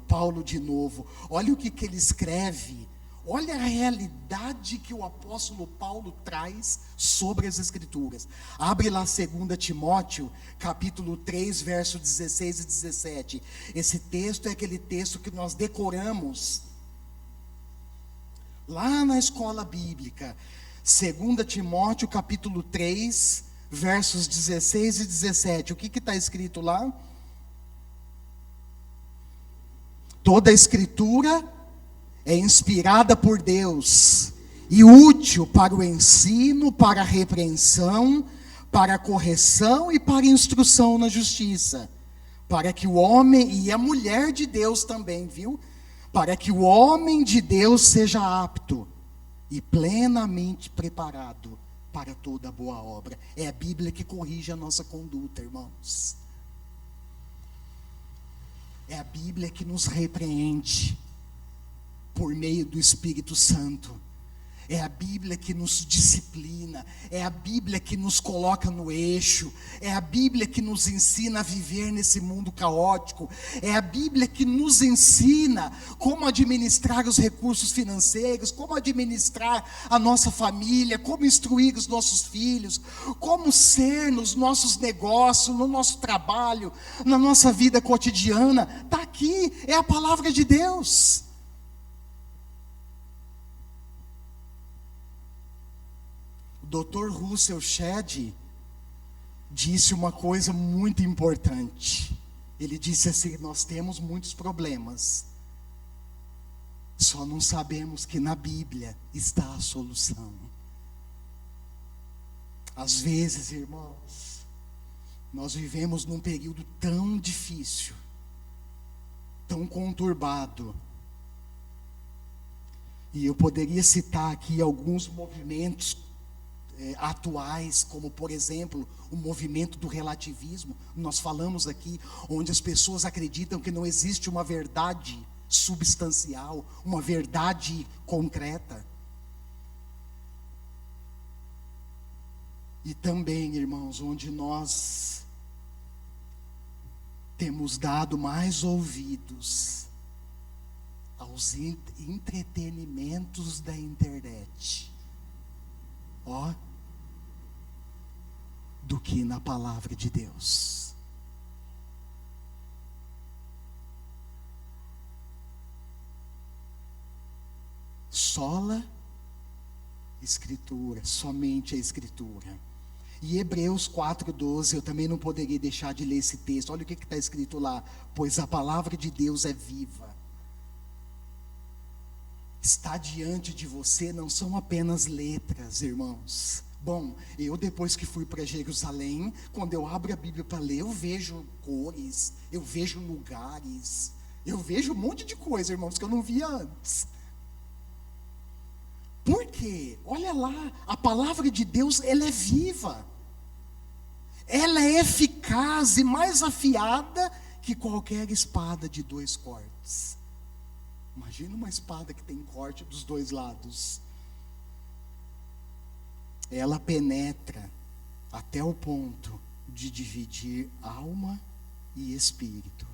Paulo de novo. Olha o que ele escreve. Olha a realidade que o apóstolo Paulo traz sobre as Escrituras. Abre lá 2 Timóteo, capítulo 3, verso 16 e 17. Esse texto é aquele texto que nós decoramos lá na escola bíblica. 2 Timóteo, capítulo 3, versos 16 e 17. O que está escrito lá? Toda a Escritura é inspirada por Deus e útil para o ensino, para a repreensão, para a correção e para a instrução na justiça, para que o homem, e a mulher de Deus também, viu? Para que o homem de Deus seja apto e plenamente preparado para toda boa obra. É a Bíblia que corrige a nossa conduta, irmãos. É a Bíblia que nos repreende por meio do Espírito Santo. É a Bíblia que nos disciplina, é a Bíblia que nos coloca no eixo, é a Bíblia que nos ensina a viver nesse mundo caótico, é a Bíblia que nos ensina como administrar os recursos financeiros, como administrar a nossa família, como instruir os nossos filhos, como ser nos nossos negócios, no nosso trabalho, na nossa vida cotidiana. Está aqui, é a palavra de Deus. Dr. Russell Shedd disse uma coisa muito importante. Ele disse assim: nós temos muitos problemas, só não sabemos que na Bíblia está a solução. Às vezes, irmãos, nós vivemos num período tão difícil, tão conturbado, e eu poderia citar aqui alguns movimentos atuais, como por exemplo o movimento do relativismo. Nós falamos aqui, onde as pessoas acreditam que não existe uma verdade substancial, uma verdade concreta. E também, irmãos, onde nós temos dado mais ouvidos aos entretenimentos da internet, do que na palavra de Deus. Sola Escritura, somente a Escritura. E Hebreus 4:12, eu também não poderia deixar de ler esse texto. Olha o que está escrito lá: pois a palavra de Deus é viva. Está diante de você, não são apenas letras, irmãos. Bom, eu depois que fui para Jerusalém, quando eu abro a Bíblia para ler, eu vejo cores, eu vejo lugares, eu vejo um monte de coisa, irmãos, que eu não via antes. Por quê? Olha lá, a palavra de Deus, ela é viva. Ela é eficaz e mais afiada que qualquer espada de 2 cortes. Imagina uma espada que tem corte dos 2 lados. Ela penetra até o ponto de dividir alma e espírito,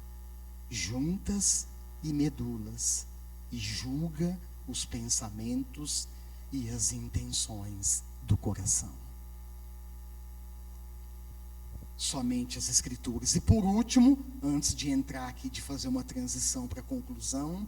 juntas e medulas, e julga os pensamentos e as intenções do coração. Somente as Escrituras. E por último, antes de entrar aqui, de fazer uma transição para a conclusão,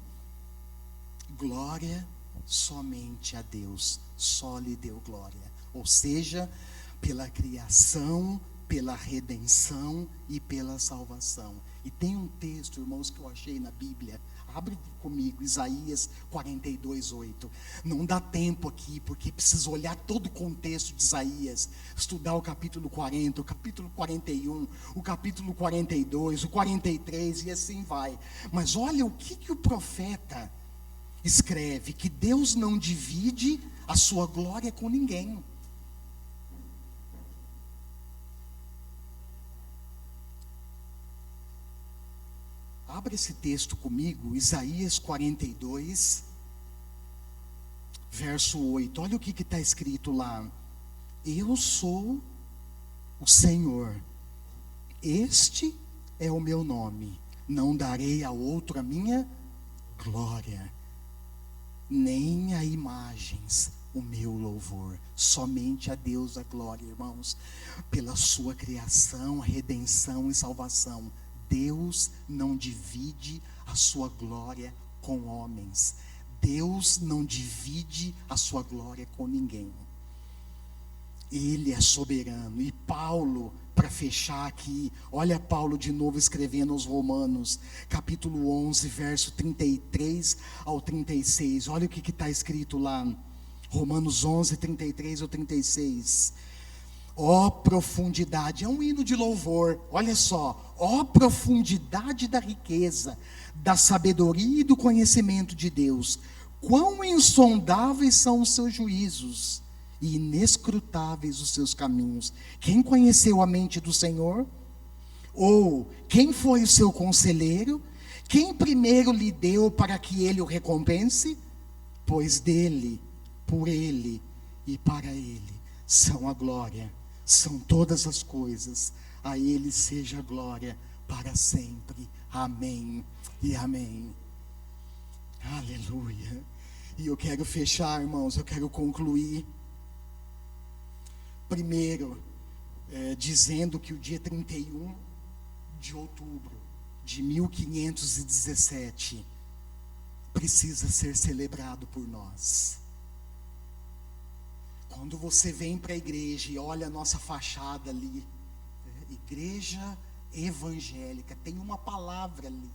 glória somente a Deus, só lhe deu glória. Ou seja, pela criação, pela redenção e pela salvação. E tem um texto, irmãos, que eu achei na Bíblia. Abre comigo, Isaías 42:8. Não dá tempo aqui, porque precisa olhar todo o contexto de Isaías, estudar o capítulo 40, o capítulo 41, o capítulo 42, o 43 e assim vai. Mas olha o que o profeta escreve: que Deus não divide a sua glória com ninguém. Abra esse texto comigo, Isaías 42, verso 8. Olha o que está escrito lá: eu sou o Senhor, este é o meu nome, não darei a outro a minha glória, nem a imagens o meu louvor. Somente a Deus a glória, irmãos, pela sua criação, redenção e salvação. Deus não divide a sua glória com homens. Deus não divide a sua glória com ninguém. Ele é soberano. E Paulo, para fechar aqui, olha Paulo de novo escrevendo aos Romanos, capítulo 11, verso 33 ao 36. Olha o que está escrito lá, Romanos 11, 33 ao 36. Ó profundidade, é um hino de louvor, olha só: ó profundidade da riqueza, da sabedoria e do conhecimento de Deus, quão insondáveis são os seus juízos e inescrutáveis os seus caminhos. Quem conheceu a mente do Senhor? Ou quem foi o seu conselheiro? Quem primeiro lhe deu para que ele o recompense? Pois dele por Ele e para Ele são a glória, são todas as coisas. A Ele seja a glória para sempre. Amém e amém. Aleluia. E eu quero fechar, irmãos, eu quero concluir. Primeiro, dizendo que o dia 31 de outubro de 1517 precisa ser celebrado por nós. Quando você vem para a igreja e olha a nossa fachada ali, igreja evangélica, tem uma palavra ali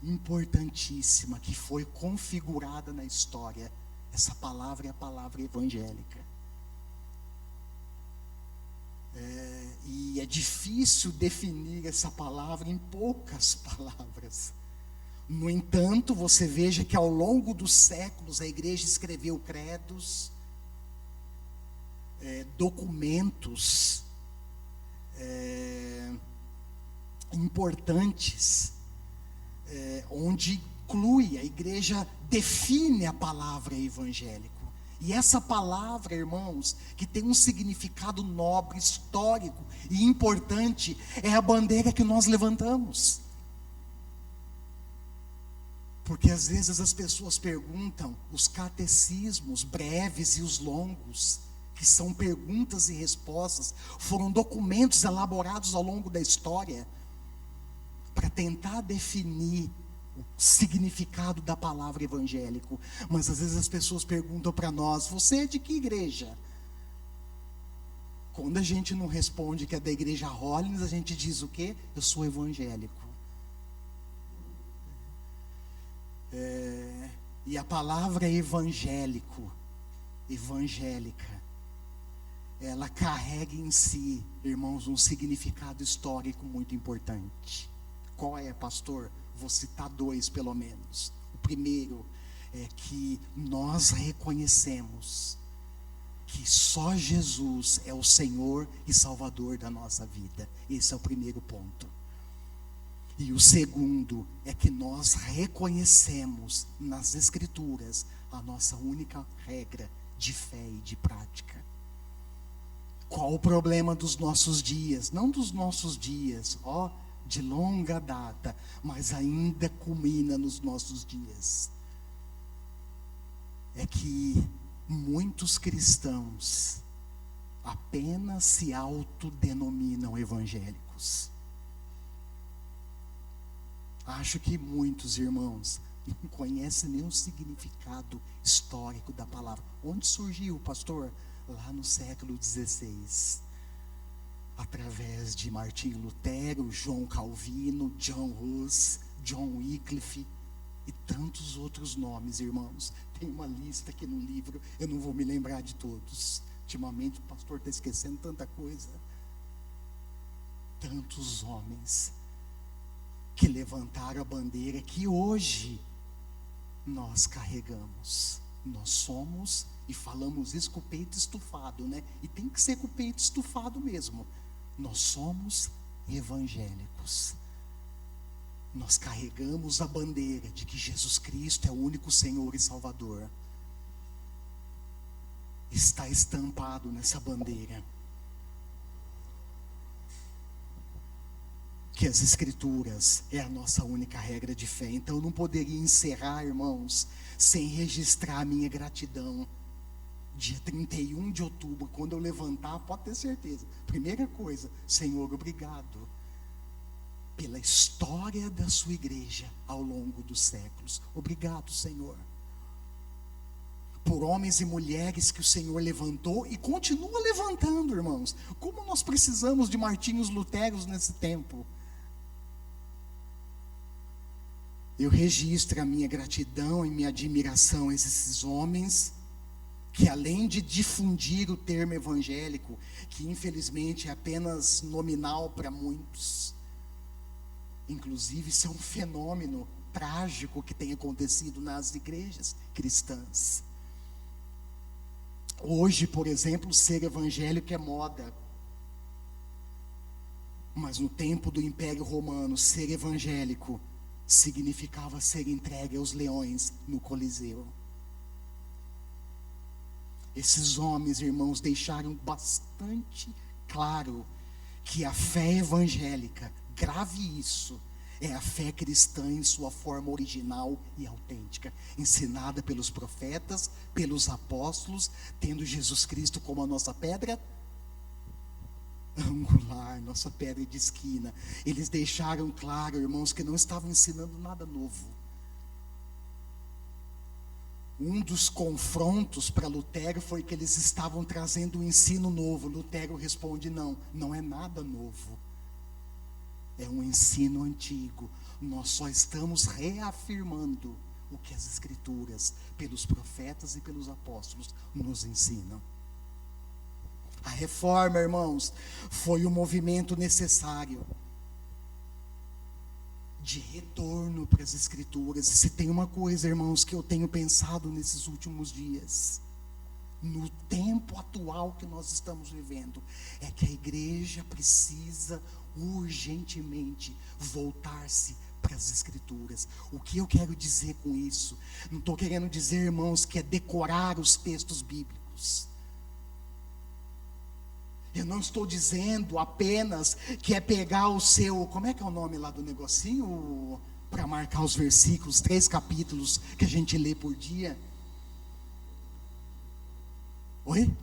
importantíssima que foi configurada na história. Essa palavra é a palavra evangélica. E é difícil definir essa palavra em poucas palavras. No entanto, você veja que ao longo dos séculos a igreja escreveu credos, documentos importantes, onde inclui, a igreja define a palavra evangélico. E essa palavra, irmãos, que tem um significado nobre, histórico e importante, é a bandeira que nós levantamos. Porque às vezes as pessoas perguntam, os catecismos breves e os longos, que são perguntas e respostas, foram documentos elaborados ao longo da história para tentar definir o significado da palavra evangélico. Mas às vezes as pessoas perguntam para nós: você é de que igreja? Quando a gente não responde que é da igreja Hollins, a gente diz o quê? Eu sou evangélico. E a palavra evangélico, evangélica, ela carrega em si, irmãos, um significado histórico muito importante. Qual é, pastor? Vou citar dois pelo menos. O primeiro é que nós reconhecemos que só Jesus é o Senhor e Salvador da nossa vida. Esse é o primeiro ponto. E o segundo é que nós reconhecemos nas Escrituras a nossa única regra de fé e de prática. Qual o problema dos nossos dias? Não dos nossos dias, de longa data, mas ainda culmina nos nossos dias. É que muitos cristãos apenas se autodenominam evangélicos. Acho que muitos irmãos não conhecem nem o significado histórico da palavra. Onde surgiu, pastor? Lá no século XVI. Através de Martinho Lutero, João Calvino, John Hus, John Wycliffe e tantos outros nomes, irmãos. Tem uma lista aqui no livro, eu não vou me lembrar de todos. Ultimamente o pastor está esquecendo tanta coisa. Tantos homens que levantaram a bandeira que hoje nós carregamos. Nós somos, e falamos isso com o peito estufado, né? E tem que ser com o peito estufado mesmo. Nós somos evangélicos. Nós carregamos a bandeira de que Jesus Cristo é o único Senhor e Salvador. Está estampado nessa bandeira que as Escrituras é a nossa única regra de fé. Então eu não poderia encerrar, irmãos, sem registrar a minha gratidão. Dia 31 de outubro, quando eu levantar, pode ter certeza. Primeira coisa, Senhor, obrigado pela história da sua igreja ao longo dos séculos. Obrigado, Senhor, por homens e mulheres que o Senhor levantou e continua levantando, irmãos. Como nós precisamos de Martinhos Luteros nesse tempo. Eu registro a minha gratidão e minha admiração a esses homens que, além de difundir o termo evangélico, que infelizmente é apenas nominal para muitos, inclusive isso é um fenômeno trágico que tem acontecido nas igrejas cristãs. Hoje, por exemplo, ser evangélico é moda. Mas no tempo do Império Romano, ser evangélico significava ser entregue aos leões no Coliseu. Esses homens, irmãos, deixaram bastante claro que a fé evangélica, grave isso, é a fé cristã em sua forma original e autêntica, ensinada pelos profetas, pelos apóstolos, tendo Jesus Cristo como a nossa pedra angular, nossa pedra de esquina. Eles deixaram claro, irmãos, que não estavam ensinando nada novo. Um dos confrontos para Lutero foi que eles estavam trazendo um ensino novo. Lutero responde: não, não é nada novo. É um ensino antigo. Nós só estamos reafirmando o que as Escrituras, pelos profetas e pelos apóstolos, nos ensinam. A reforma, irmãos, foi um movimento necessário de retorno para as Escrituras. E se tem uma coisa, irmãos, que eu tenho pensado nesses últimos dias, no tempo atual que nós estamos vivendo, é que a igreja precisa urgentemente voltar-se para as Escrituras. O que eu quero dizer com isso? Não estou querendo dizer, irmãos, que é decorar os textos bíblicos. Eu não estou dizendo apenas que é pegar o seu, como é que é o nome lá do negocinho? Para marcar os versículos, 3 capítulos que a gente lê por dia. Oi?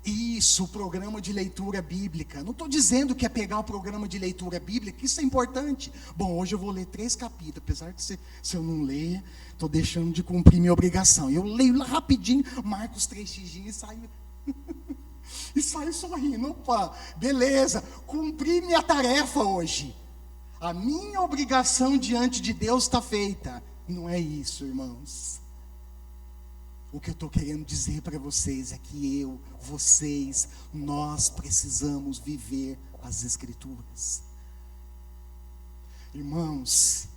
Isso, o programa de leitura bíblica. Não estou dizendo que é pegar o programa de leitura bíblica, isso é importante. Bom, hoje eu vou ler 3 capítulos, apesar de se eu não ler, estou deixando de cumprir minha obrigação. Eu leio lá rapidinho, marco os 3 xixinhos e saio... e saio sorrindo. Opa, beleza, cumpri minha tarefa hoje. A minha obrigação diante de Deus está feita. Não é isso, irmãos. O que eu estou querendo dizer para vocês é que vocês, nós precisamos viver as Escrituras. Irmãos,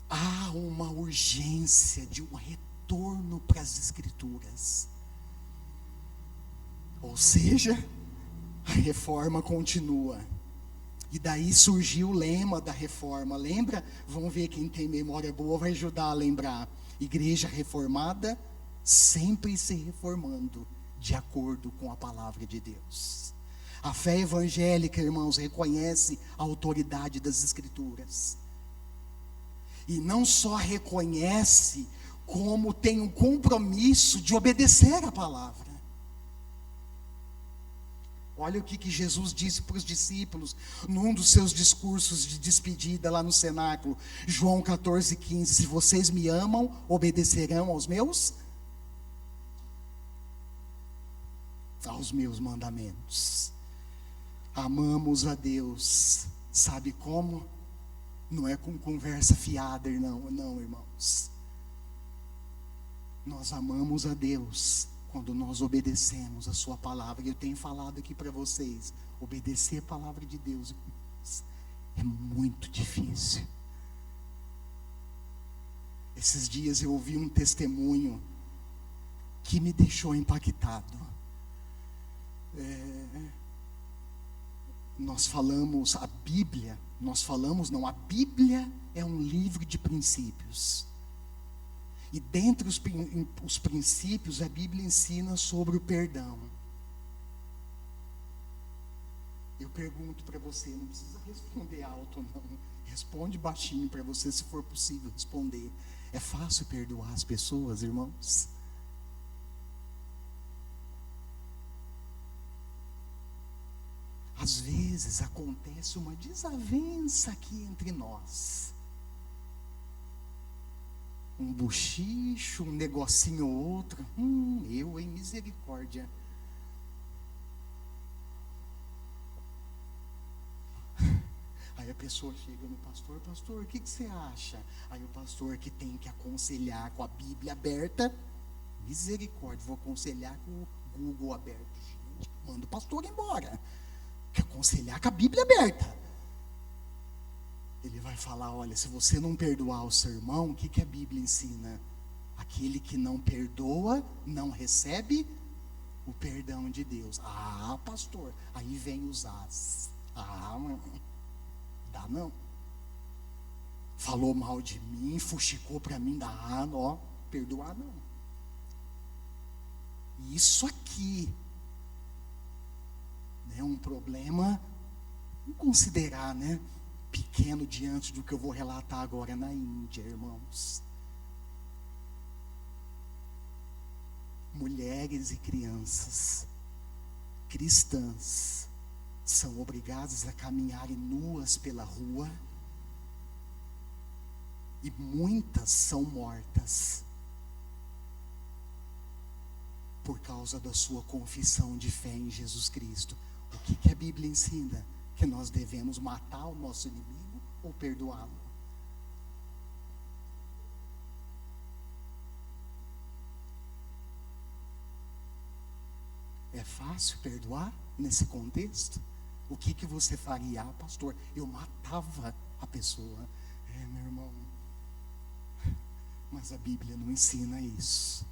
há uma urgência de um retorno para as Escrituras. Ou seja, a reforma continua. E daí surgiu o lema da reforma. Lembra? Vamos ver, quem tem memória boa vai ajudar a lembrar. Igreja reformada, sempre se reformando, de acordo com a palavra de Deus. A fé evangélica, irmãos, reconhece a autoridade das Escrituras. E não só reconhece, como tem um compromisso de obedecer a palavra. Olha o que Jesus disse para os discípulos num dos seus discursos de despedida lá no cenáculo, João 14,15: se vocês me amam, obedecerão aos meus mandamentos. Amamos a Deus, sabe como? Não é com conversa fiada, não, irmãos. Nós amamos a Deus quando nós obedecemos a sua palavra. E eu tenho falado aqui para vocês, obedecer a palavra de Deus, irmãos, é muito difícil. Esses dias eu ouvi um testemunho que me deixou impactado. A Bíblia é um livro de princípios. E dentre os princípios, a Bíblia ensina sobre o perdão. Eu pergunto para você, não precisa responder alto não, responde baixinho para você, se for possível responder. É fácil perdoar as pessoas, irmãos? Às vezes acontece uma desavença aqui entre nós. Um bochicho, um negocinho ou outro. Em misericórdia. Aí a pessoa chega no pastor: pastor, o que você acha? Aí o pastor, que tem que aconselhar com a Bíblia aberta, misericórdia, vou aconselhar com o Google aberto. Gente, manda o pastor embora. Quer aconselhar com a Bíblia aberta. Ele vai falar: olha, se você não perdoar o seu irmão, o que a Bíblia ensina? Aquele que não perdoa, não recebe o perdão de Deus. Ah, pastor, aí vem os as. Dá não. Falou mal de mim, fuxicou para mim, perdoar não. E isso aqui é um problema, vamos considerar, né, pequeno diante do que eu vou relatar agora na Índia, irmãos. Mulheres e crianças cristãs são obrigadas a caminharem nuas pela rua, e muitas são mortas por causa da sua confissão de fé em Jesus Cristo. O que a Bíblia ensina? Que nós devemos matar o nosso inimigo ou perdoá-lo? É fácil perdoar nesse contexto? O que você faria? Ah, pastor, eu matava a pessoa. Meu irmão, mas a Bíblia não ensina isso.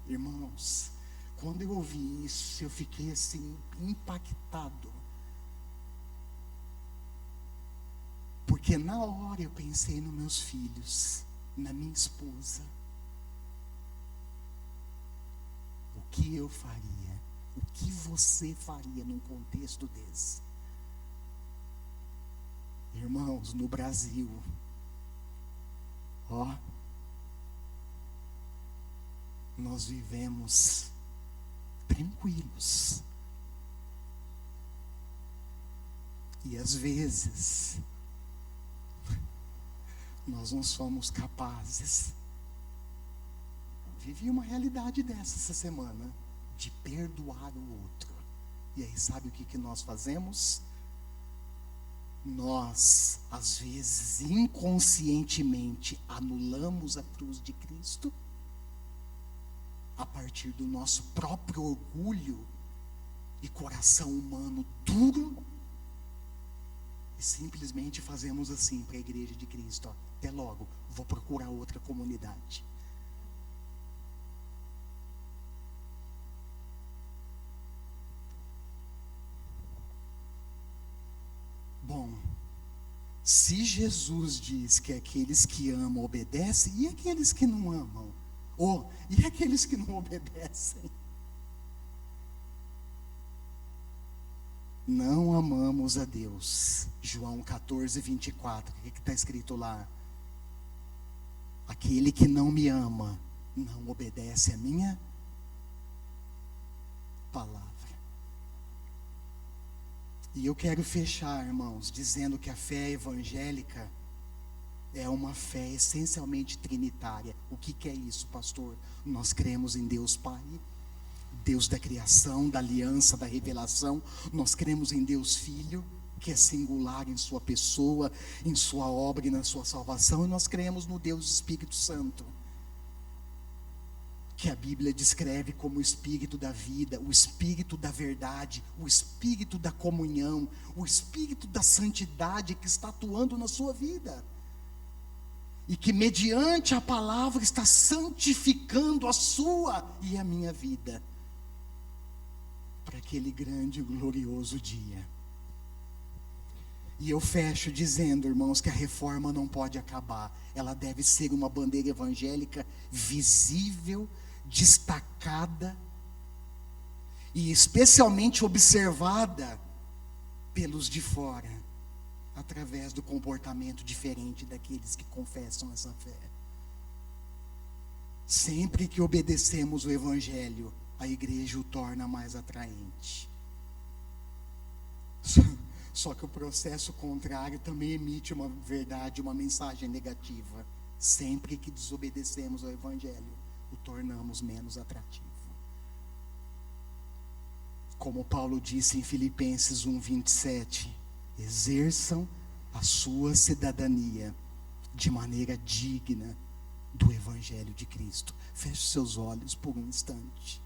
Irmãos, quando eu ouvi isso, eu fiquei assim, impactado. Porque na hora eu pensei nos meus filhos, na minha esposa. O que eu faria? O que você faria num contexto desse? Irmãos, no Brasil, nós vivemos tranquilos. E às vezes nós não somos capazes. Vivi uma realidade dessa essa semana, de perdoar o outro. E aí sabe o que nós fazemos? Nós, às vezes, inconscientemente anulamos a cruz de Cristo a partir do nosso próprio orgulho e coração humano duro, e simplesmente fazemos assim para a igreja de Cristo: até logo, vou procurar outra comunidade. Bom, se Jesus diz que aqueles que amam obedecem, e aqueles que não amam? E aqueles que não obedecem? Não amamos a Deus. João 14, 24. O que está escrito lá? Aquele que não me ama, não obedece a minha palavra. E eu quero fechar, irmãos, dizendo que a fé evangélica é uma fé essencialmente trinitária. O que é isso, pastor? Nós cremos em Deus Pai, Deus da criação, da aliança, da revelação. Nós cremos em Deus Filho, que é singular em sua pessoa, em sua obra e na sua salvação. E nós cremos no Deus Espírito Santo, que a Bíblia descreve como o Espírito da vida, o Espírito da verdade, o Espírito da comunhão, o Espírito da santidade que está atuando na sua vida. E que mediante a palavra está santificando a sua e a minha vida, para aquele grande e glorioso dia. E eu fecho dizendo, irmãos, que a reforma não pode acabar. Ela deve ser uma bandeira evangélica visível, destacada e especialmente observada pelos de fora, através do comportamento diferente daqueles que confessam essa fé. Sempre que obedecemos o Evangelho, a igreja o torna mais atraente. Só que o processo contrário também emite uma verdade, uma mensagem negativa. Sempre que desobedecemos ao Evangelho, o tornamos menos atrativo. Como Paulo disse em Filipenses 1:27, exerçam a sua cidadania de maneira digna do Evangelho de Cristo. Feche seus olhos por um instante.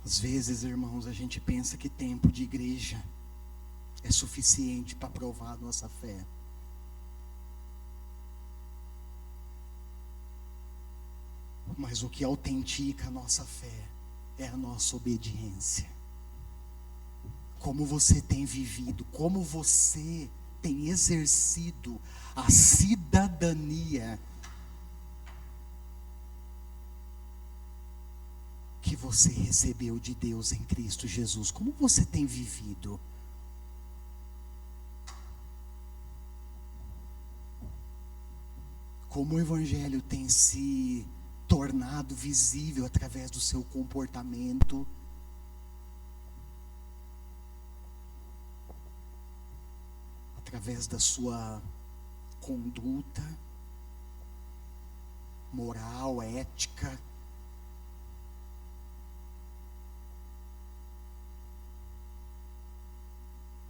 Às vezes, irmãos, a gente pensa que tempo de igreja é suficiente para provar a nossa fé. Mas o que autentica a nossa fé é a nossa obediência. Como você tem vivido, como você tem exercido a cidadania que você recebeu de Deus em Cristo Jesus? Como você tem vivido? Como o Evangelho tem se tornado visível através do seu comportamento? Através da sua conduta moral, ética?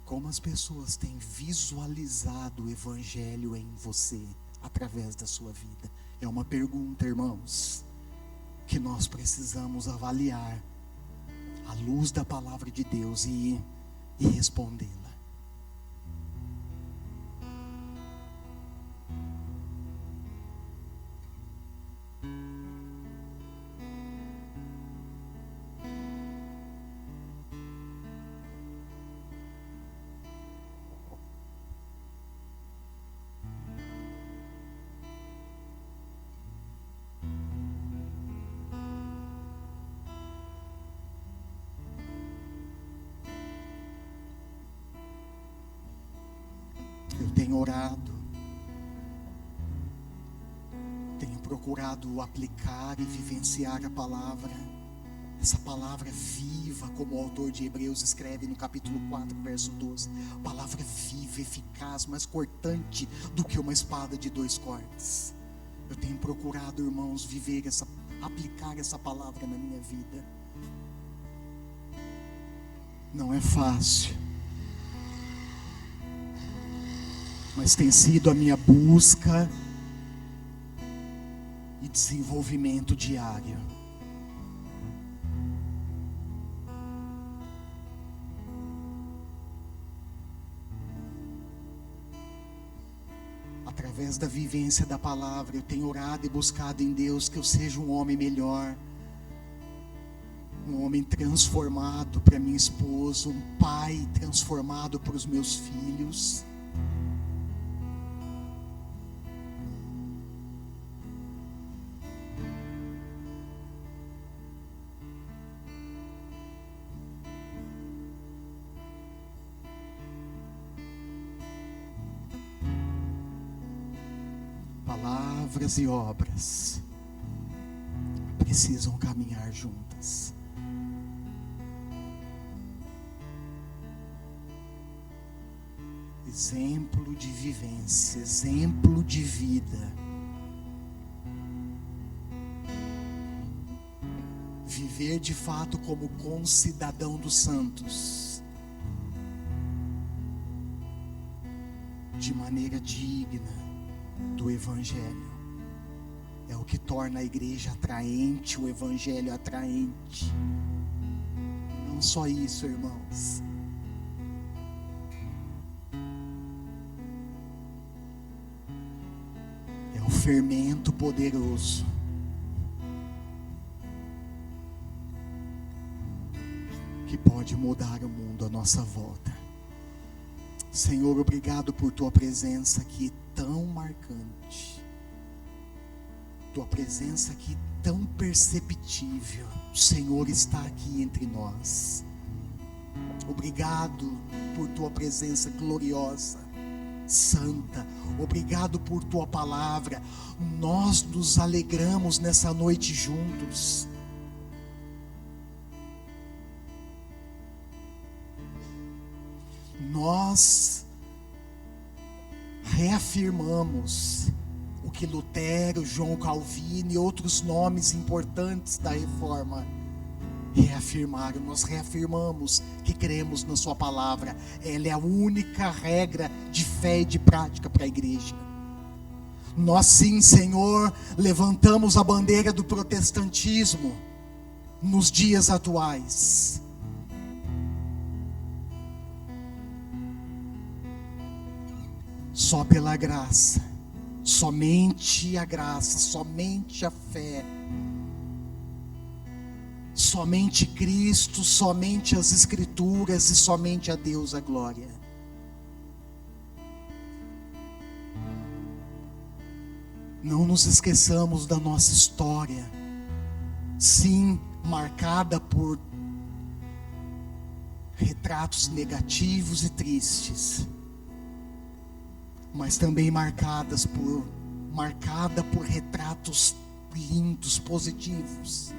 Como as pessoas têm visualizado o Evangelho em você, através da sua vida? É uma pergunta, irmãos, que nós precisamos avaliar à luz da palavra de Deus e respondê-la. Eu tenho orado, tenho procurado aplicar e vivenciar a palavra, essa palavra viva, como o autor de Hebreus escreve no capítulo 4, verso 12, palavra viva, eficaz, mais cortante do que uma espada de 2 cortes. Eu tenho procurado, irmãos, aplicar essa palavra na minha vida. Não é fácil, mas tem sido a minha busca e desenvolvimento diário. Através da vivência da palavra, eu tenho orado e buscado em Deus que eu seja um homem melhor, um homem transformado para minha esposa, um pai transformado para os meus filhos. Palavras e obras precisam caminhar juntas. Exemplo de vivência, exemplo de vida. Viver de fato como concidadão dos santos, de maneira digna do Evangelho, é o que torna a igreja atraente, o Evangelho atraente. Não só isso, irmãos, é o fermento poderoso que pode mudar o mundo à nossa volta. Senhor, obrigado por tua presença aqui tão marcante, tua presença aqui tão perceptível. O Senhor está aqui entre nós. Obrigado por tua presença gloriosa, santa. Obrigado por tua palavra. Nós nos alegramos nessa noite juntos. Nós reafirmamos o que Lutero, João Calvino e outros nomes importantes da Reforma reafirmaram. Nós reafirmamos que cremos na sua palavra. Ela é a única regra de fé e de prática para a igreja. Nós sim, Senhor, levantamos a bandeira do protestantismo nos dias atuais. Só pela graça, somente a graça, somente a fé, somente Cristo, somente as Escrituras e somente a Deus a glória. Não nos esqueçamos da nossa história, sim, marcada por retratos negativos e tristes, mas também marcada por retratos lindos, positivos.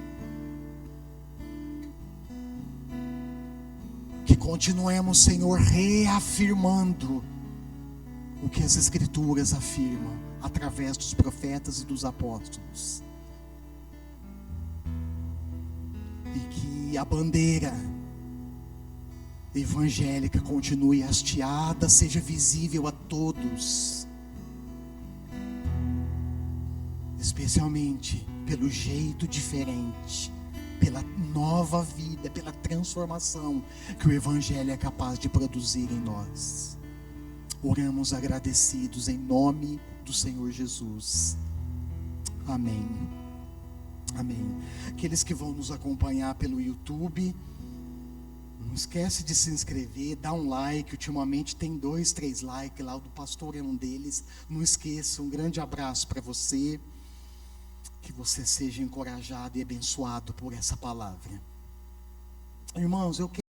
Que continuemos, Senhor, reafirmando o que as Escrituras afirmam através dos profetas e dos apóstolos. E que a bandeira evangélica continue hasteada, seja visível a todos, especialmente pelo jeito diferente, pela nova vida, pela transformação que o Evangelho é capaz de produzir em nós. Oramos agradecidos em nome do Senhor Jesus. Amém. Amém. Aqueles que vão nos acompanhar pelo YouTube, não esquece de se inscrever, dá um like. Ultimamente tem 2, 3 likes lá, o do pastor é um deles. Não esqueça, um grande abraço para você. Que você seja encorajado e abençoado por essa palavra. Irmãos, eu quero